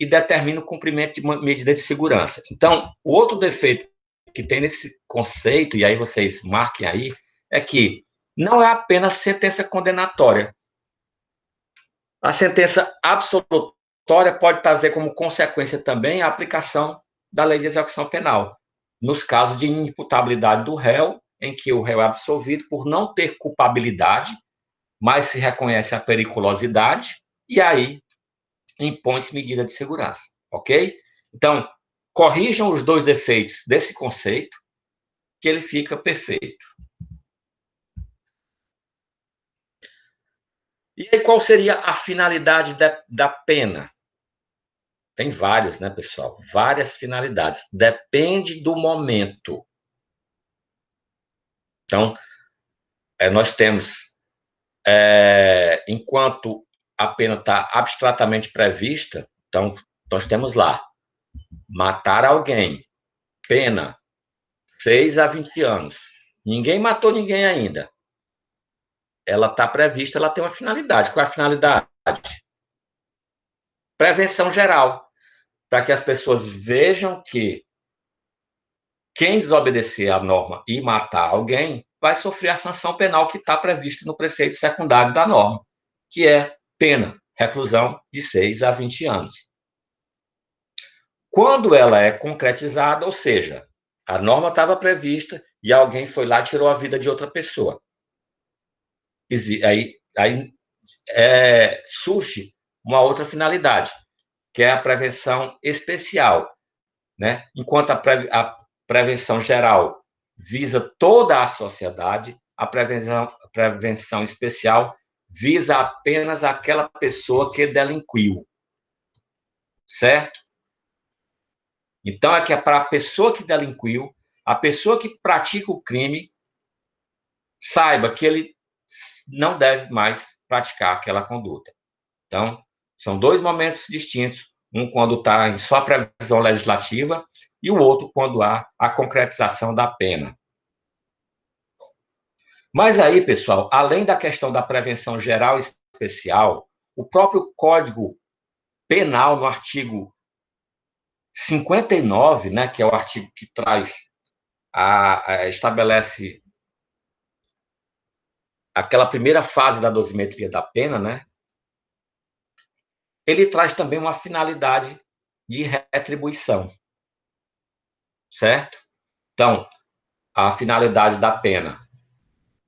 e determina o cumprimento de uma medida de segurança. Então, o outro defeito que tem nesse conceito, e aí vocês marquem aí, é que não é apenas sentença condenatória. A sentença absolutória pode trazer como consequência também a aplicação da lei de execução penal, nos casos de inimputabilidade do réu, em que o réu é absolvido por não ter culpabilidade, mas se reconhece a periculosidade, e aí impõe-se medida de segurança, ok? Então, corrijam os dois defeitos desse conceito, que ele fica perfeito. E aí, qual seria a finalidade da pena? Tem vários, né, pessoal? Várias finalidades. Depende do momento. Então, nós temos, enquanto a pena está abstratamente prevista, então, nós temos lá, matar alguém, pena, 6 a 20 anos. Ninguém matou ninguém ainda. Ela está prevista, ela tem uma finalidade. Qual é a finalidade? Prevenção geral, para que as pessoas vejam que quem desobedecer à norma e matar alguém vai sofrer a sanção penal que está prevista no preceito secundário da norma, que é pena, reclusão de 6 a 20 anos. Quando ela é concretizada, ou seja, a norma estava prevista e alguém foi lá e tirou a vida de outra pessoa. Aí surge uma outra finalidade, que é a prevenção especial, né? Enquanto a prevenção geral visa toda a sociedade, a prevenção especial visa apenas aquela pessoa que delinquiu, certo? Então, é que é para a pessoa que delinquiu, a pessoa que pratica o crime, saiba que ele não deve mais praticar aquela conduta. Então, são dois momentos distintos, um quando está em só previsão legislativa e o outro quando há a concretização da pena. Mas aí, pessoal, além da questão da prevenção geral e especial, o próprio Código Penal, no artigo 59, né, que é o artigo que estabelece aquela primeira fase da dosimetria da pena, né, ele traz também uma finalidade de retribuição, certo? Então, a finalidade da pena,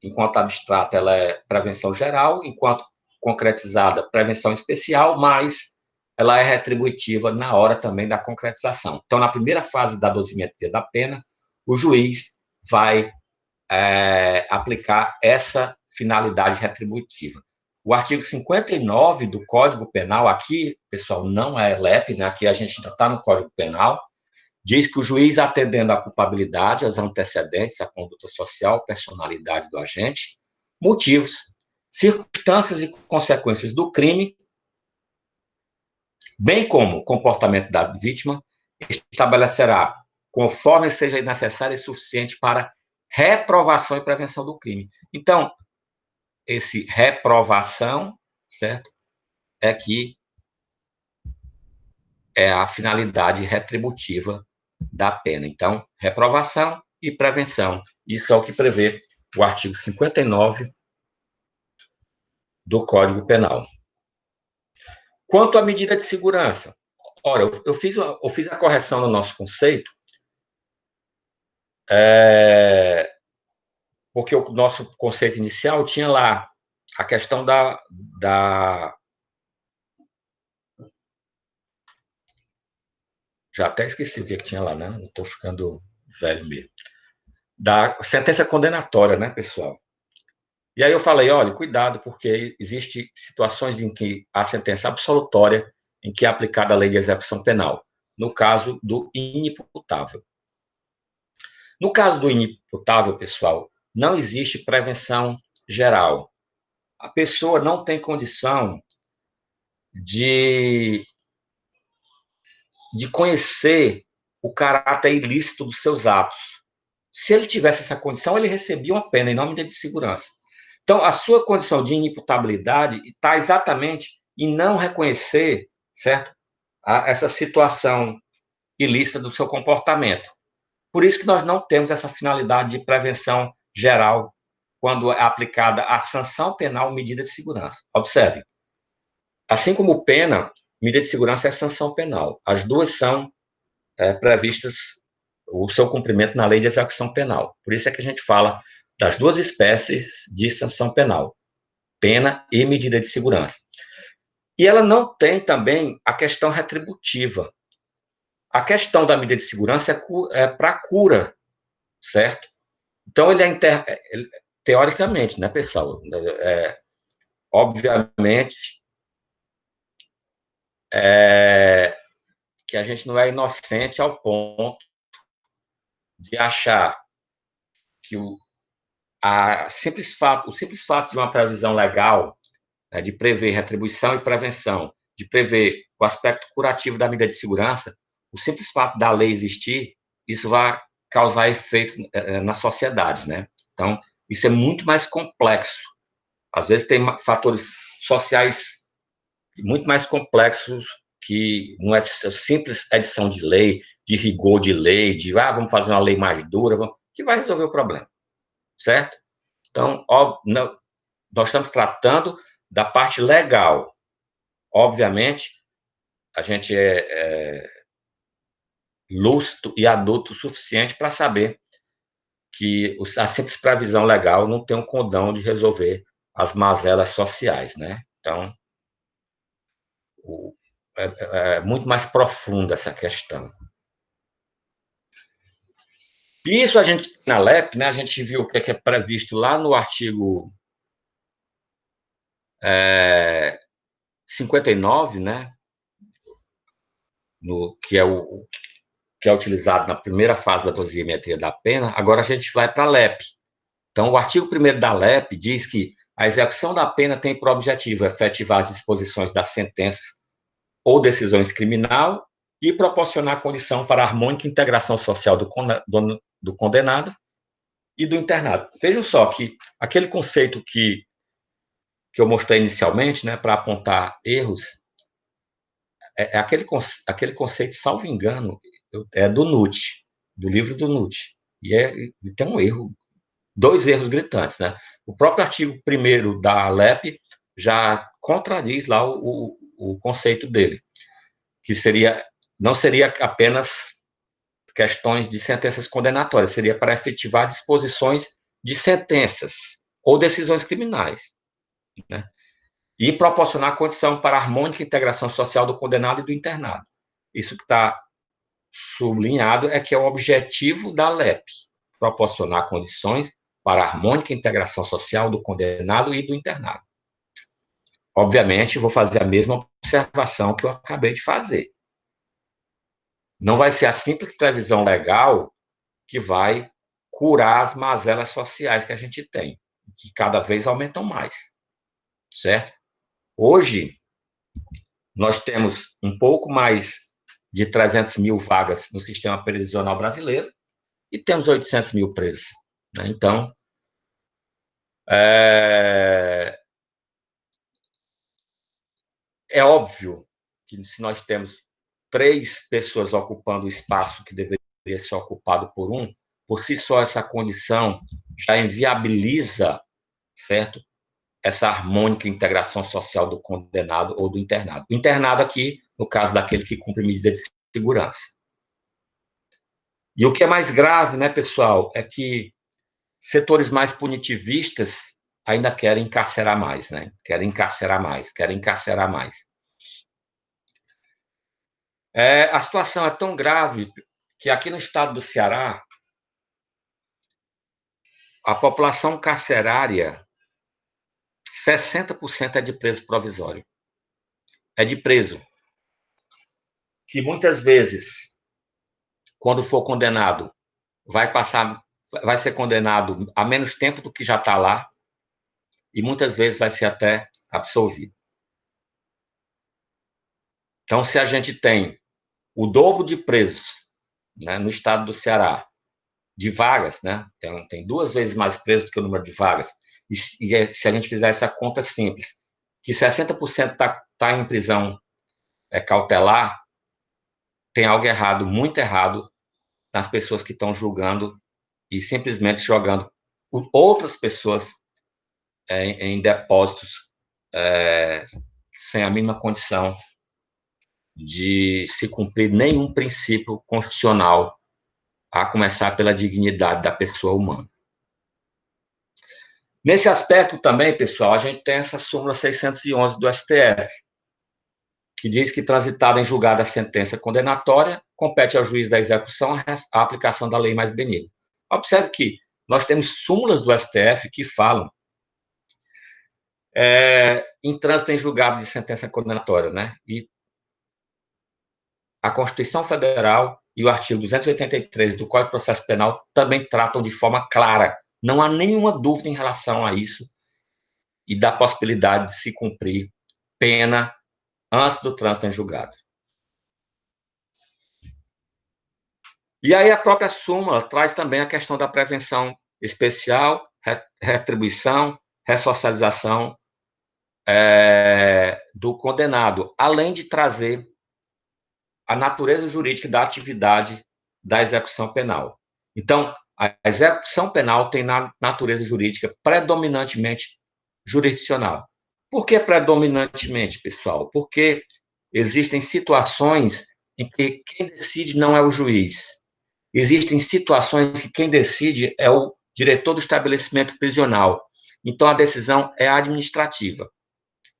enquanto abstrata, ela é prevenção geral, enquanto concretizada, prevenção especial, mas ela é retributiva na hora também da concretização. Então, na primeira fase da dosimetria da pena, o juiz vai aplicar essa finalidade retributiva. O artigo 59 do Código Penal, aqui, pessoal, não é LEP, né? Aqui a gente ainda está no Código Penal, diz que o juiz, atendendo à culpabilidade, aos antecedentes, à conduta social, personalidade do agente, motivos, circunstâncias e consequências do crime, bem como o comportamento da vítima, estabelecerá, conforme seja necessário e suficiente para reprovação e prevenção do crime. Então, esse reprovação, certo? É que é a finalidade retributiva da pena. Então, reprovação e prevenção. Isso é o que prevê o artigo 59 do Código Penal. Quanto à medida de segurança, ora, eu fiz a correção no nosso conceito, porque o nosso conceito inicial tinha lá a questão já até esqueci o que tinha lá, né? Estou ficando velho mesmo. Da sentença condenatória, né, pessoal? E aí eu falei, olha, cuidado, porque existem situações em que a sentença absolutória, em que é aplicada a lei de execução penal, no caso do inimputável. No caso do inimputável, pessoal, não existe prevenção geral. A pessoa não tem condição de conhecer o caráter ilícito dos seus atos. Se ele tivesse essa condição, ele recebia uma pena em nome da segurança. Então, a sua condição de inimputabilidade está exatamente em não reconhecer, certo? Essa situação ilícita do seu comportamento. Por isso que nós não temos essa finalidade de prevenção geral quando é aplicada a sanção penal, medida de segurança. Observe, assim como pena, medida de segurança é sanção penal. As duas são previstas o seu cumprimento na lei de execução penal. Por isso é que a gente fala das duas espécies de sanção penal, pena e medida de segurança. E ela não tem também a questão retributiva. A questão da medida de segurança é para cura, certo? Então, teoricamente, né, pessoal? Obviamente, que a gente não é inocente ao ponto de achar que o simples fato de uma previsão legal, né, de prever retribuição e prevenção, de prever o aspecto curativo da medida de segurança, o simples fato da lei existir, isso vai causar efeito na sociedade, né? Então, isso é muito mais complexo. Às vezes tem fatores sociais muito mais complexos que não é simples edição de lei, de rigor de lei, de vamos fazer uma lei mais dura, que vai resolver o problema, certo? Então, nós estamos tratando da parte legal. Obviamente, a gente é lúcido e adulto o suficiente para saber que a simples previsão legal não tem um condão de resolver as mazelas sociais, né? Então, é muito mais profunda essa questão. Isso a gente, na LEP, né, a gente viu o que é previsto lá no artigo 59, né, que é utilizado na primeira fase da dosimetria da pena. Agora a gente vai para a LEP. Então, o artigo 1º da LEP diz que a execução da pena tem por objetivo efetivar as disposições das sentenças ou decisões criminal e proporcionar condição para a harmônica integração social do condenado e do internado. Vejam só que aquele conceito que eu mostrei inicialmente, né, para apontar erros, é aquele conceito, salvo engano, é do Nutt, do livro do Nutt. E tem um erro, 2 erros gritantes, né? O próprio artigo 1º da LEP já contradiz lá o conceito dele, que não seria apenas questões de sentenças condenatórias, seria para efetivar disposições de sentenças ou decisões criminais, né? E proporcionar condição para a harmônica integração social do condenado e do internado. Isso que está sublinhado é que é o objetivo da LEP, proporcionar condições para a harmônica integração social do condenado e do internado. Obviamente, vou fazer a mesma observação que eu acabei de fazer. Não vai ser a simples previsão legal que vai curar as mazelas sociais que a gente tem, que cada vez aumentam mais, certo? Hoje, nós temos um pouco mais de 300 mil vagas no sistema prisional brasileiro e temos 800 mil presos, né? Então, é óbvio que se nós temos 3 pessoas ocupando o espaço que deveria ser ocupado por si só essa condição já inviabiliza, certo? Essa harmônica integração social do condenado ou do internado. O internado aqui, no caso daquele que cumpre medida de segurança. E o que é mais grave, né, pessoal, é que setores mais punitivistas ainda querem encarcerar mais, né? Querem encarcerar mais, querem encarcerar mais. A situação é tão grave que aqui no estado do Ceará, a população carcerária, 60% é de preso provisório. É de preso que muitas vezes, quando for condenado, vai ser condenado a menos tempo do que já está lá e muitas vezes vai ser até absolvido. Então, se a gente tem o dobro de presos, né, no estado do Ceará, de vagas, né, tem 2 vezes mais presos do que o número de vagas, e se a gente fizer essa conta simples, que 60% está em prisão cautelar, tem algo errado, muito errado, nas pessoas que estão julgando e simplesmente jogando outras pessoas em depósitos sem a mínima condição de se cumprir nenhum princípio constitucional, a começar pela dignidade da pessoa humana. Nesse aspecto também, pessoal, a gente tem essa súmula 611 do STF, que diz que, transitada em julgado a sentença condenatória, compete ao juiz da execução a aplicação da lei mais benigna. Observe que nós temos súmulas do STF que falam em trânsito em julgado de sentença condenatória, né? E a Constituição Federal e o artigo 283 do Código de Processo Penal também tratam de forma clara. Não há nenhuma dúvida em relação a isso e da possibilidade de se cumprir pena antes do trânsito em julgado. E aí a própria súmula traz também a questão da prevenção especial, retribuição, ressocialização do condenado, além de trazer a natureza jurídica da atividade da execução penal. Então, a execução penal tem natureza jurídica predominantemente jurisdicional. Por que predominantemente, pessoal? Porque existem situações em que quem decide não é o juiz. Existem situações que quem decide é o diretor do estabelecimento prisional. Então, a decisão é administrativa.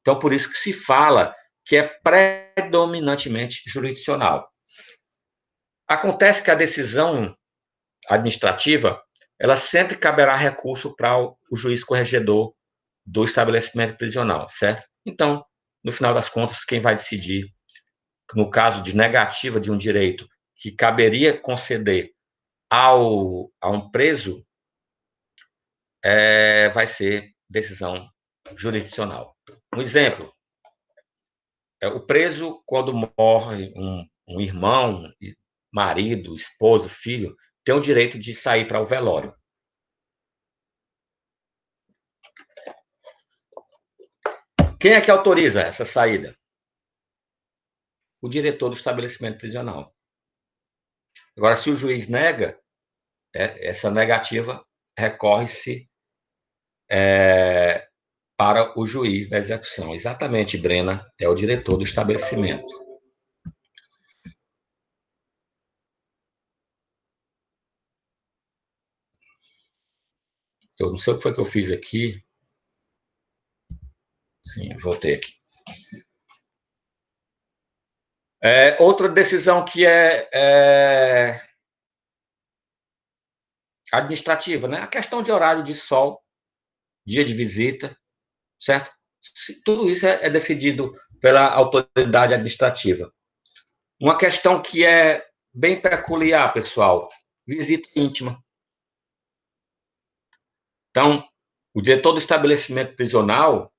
Então, por isso que se fala que é predominantemente jurisdicional. Acontece que a decisão administrativa, ela sempre caberá recurso para o juiz corregedor do estabelecimento prisional, certo? Então, no final das contas, quem vai decidir, no caso de negativa de um direito que caberia conceder a um preso, vai ser decisão jurisdicional. Um exemplo, o preso, quando morre um irmão, marido, esposo, filho, tem o direito de sair para o velório. Quem é que autoriza essa saída? O diretor do estabelecimento prisional. Agora, se o juiz nega, essa negativa recorre-se para o juiz da execução. Exatamente, Brena, é o diretor do estabelecimento. Eu não sei o que foi que eu fiz aqui. Sim, eu voltei aqui. Outra decisão que é administrativa, né? A questão de horário de sol, dia de visita, certo? Tudo isso é decidido pela autoridade administrativa. Uma questão que é bem peculiar, pessoal. Visita íntima. Então, o diretor do estabelecimento prisional,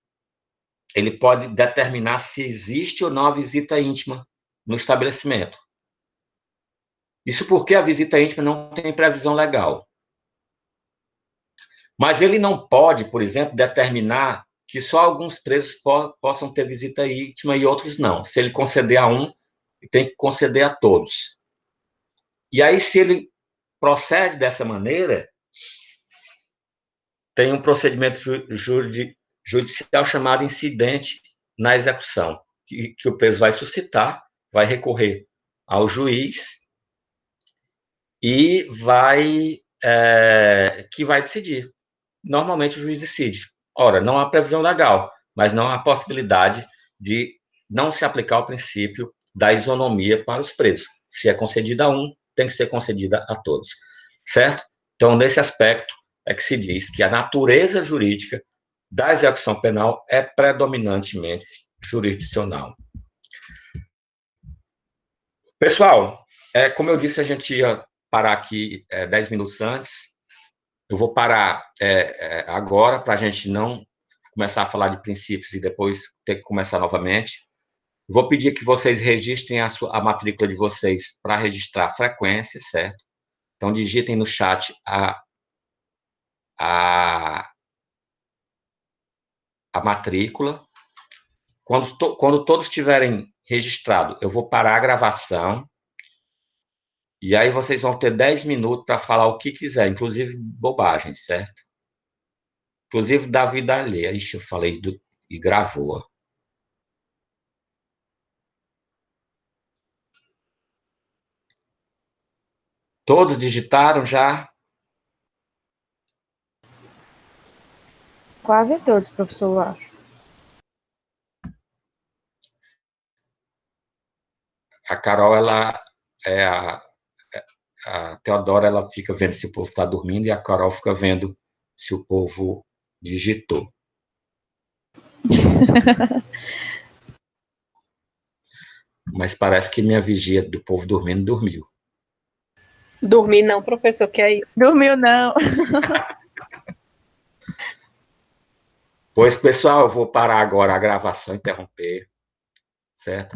ele pode determinar se existe ou não a visita íntima no estabelecimento. Isso porque a visita íntima não tem previsão legal. Mas ele não pode, por exemplo, determinar que só alguns presos possam ter visita íntima e outros não. Se ele conceder a um, ele tem que conceder a todos. E aí, se ele procede dessa maneira, tem um procedimento judicial chamado incidente na execução, que o preso vai suscitar, vai recorrer ao juiz e que vai decidir. Normalmente o juiz decide. Ora, não há previsão legal, mas não há possibilidade de não se aplicar o princípio da isonomia para os presos. Se é concedida a um, tem que ser concedida a todos. Certo? Então, nesse aspecto, é que se diz que a natureza jurídica da execução penal é predominantemente jurisdicional. Pessoal, como eu disse, a gente ia parar aqui 10 minutos antes. Eu vou parar agora para a gente não começar a falar de princípios e depois ter que começar novamente. Vou pedir que vocês registrem a matrícula de vocês para registrar a frequência, certo? Então, digitem no chat a matrícula. Quando todos tiverem registrado, eu vou parar a gravação. E aí vocês vão ter 10 minutos para falar o que quiser, inclusive bobagens, certo? Inclusive da vida alheia. Ixi, eu falei e gravou. Todos digitaram já? Quase todos, professor, eu acho. A Carol, ela a Teodora, ela fica vendo se o povo está dormindo e a Carol fica vendo se o povo digitou. Mas parece que minha vigia do povo dormindo dormiu. Dormir não, professor, que é isso? Dormiu, não. Pois, pessoal, eu vou parar agora a gravação, interromper, certo?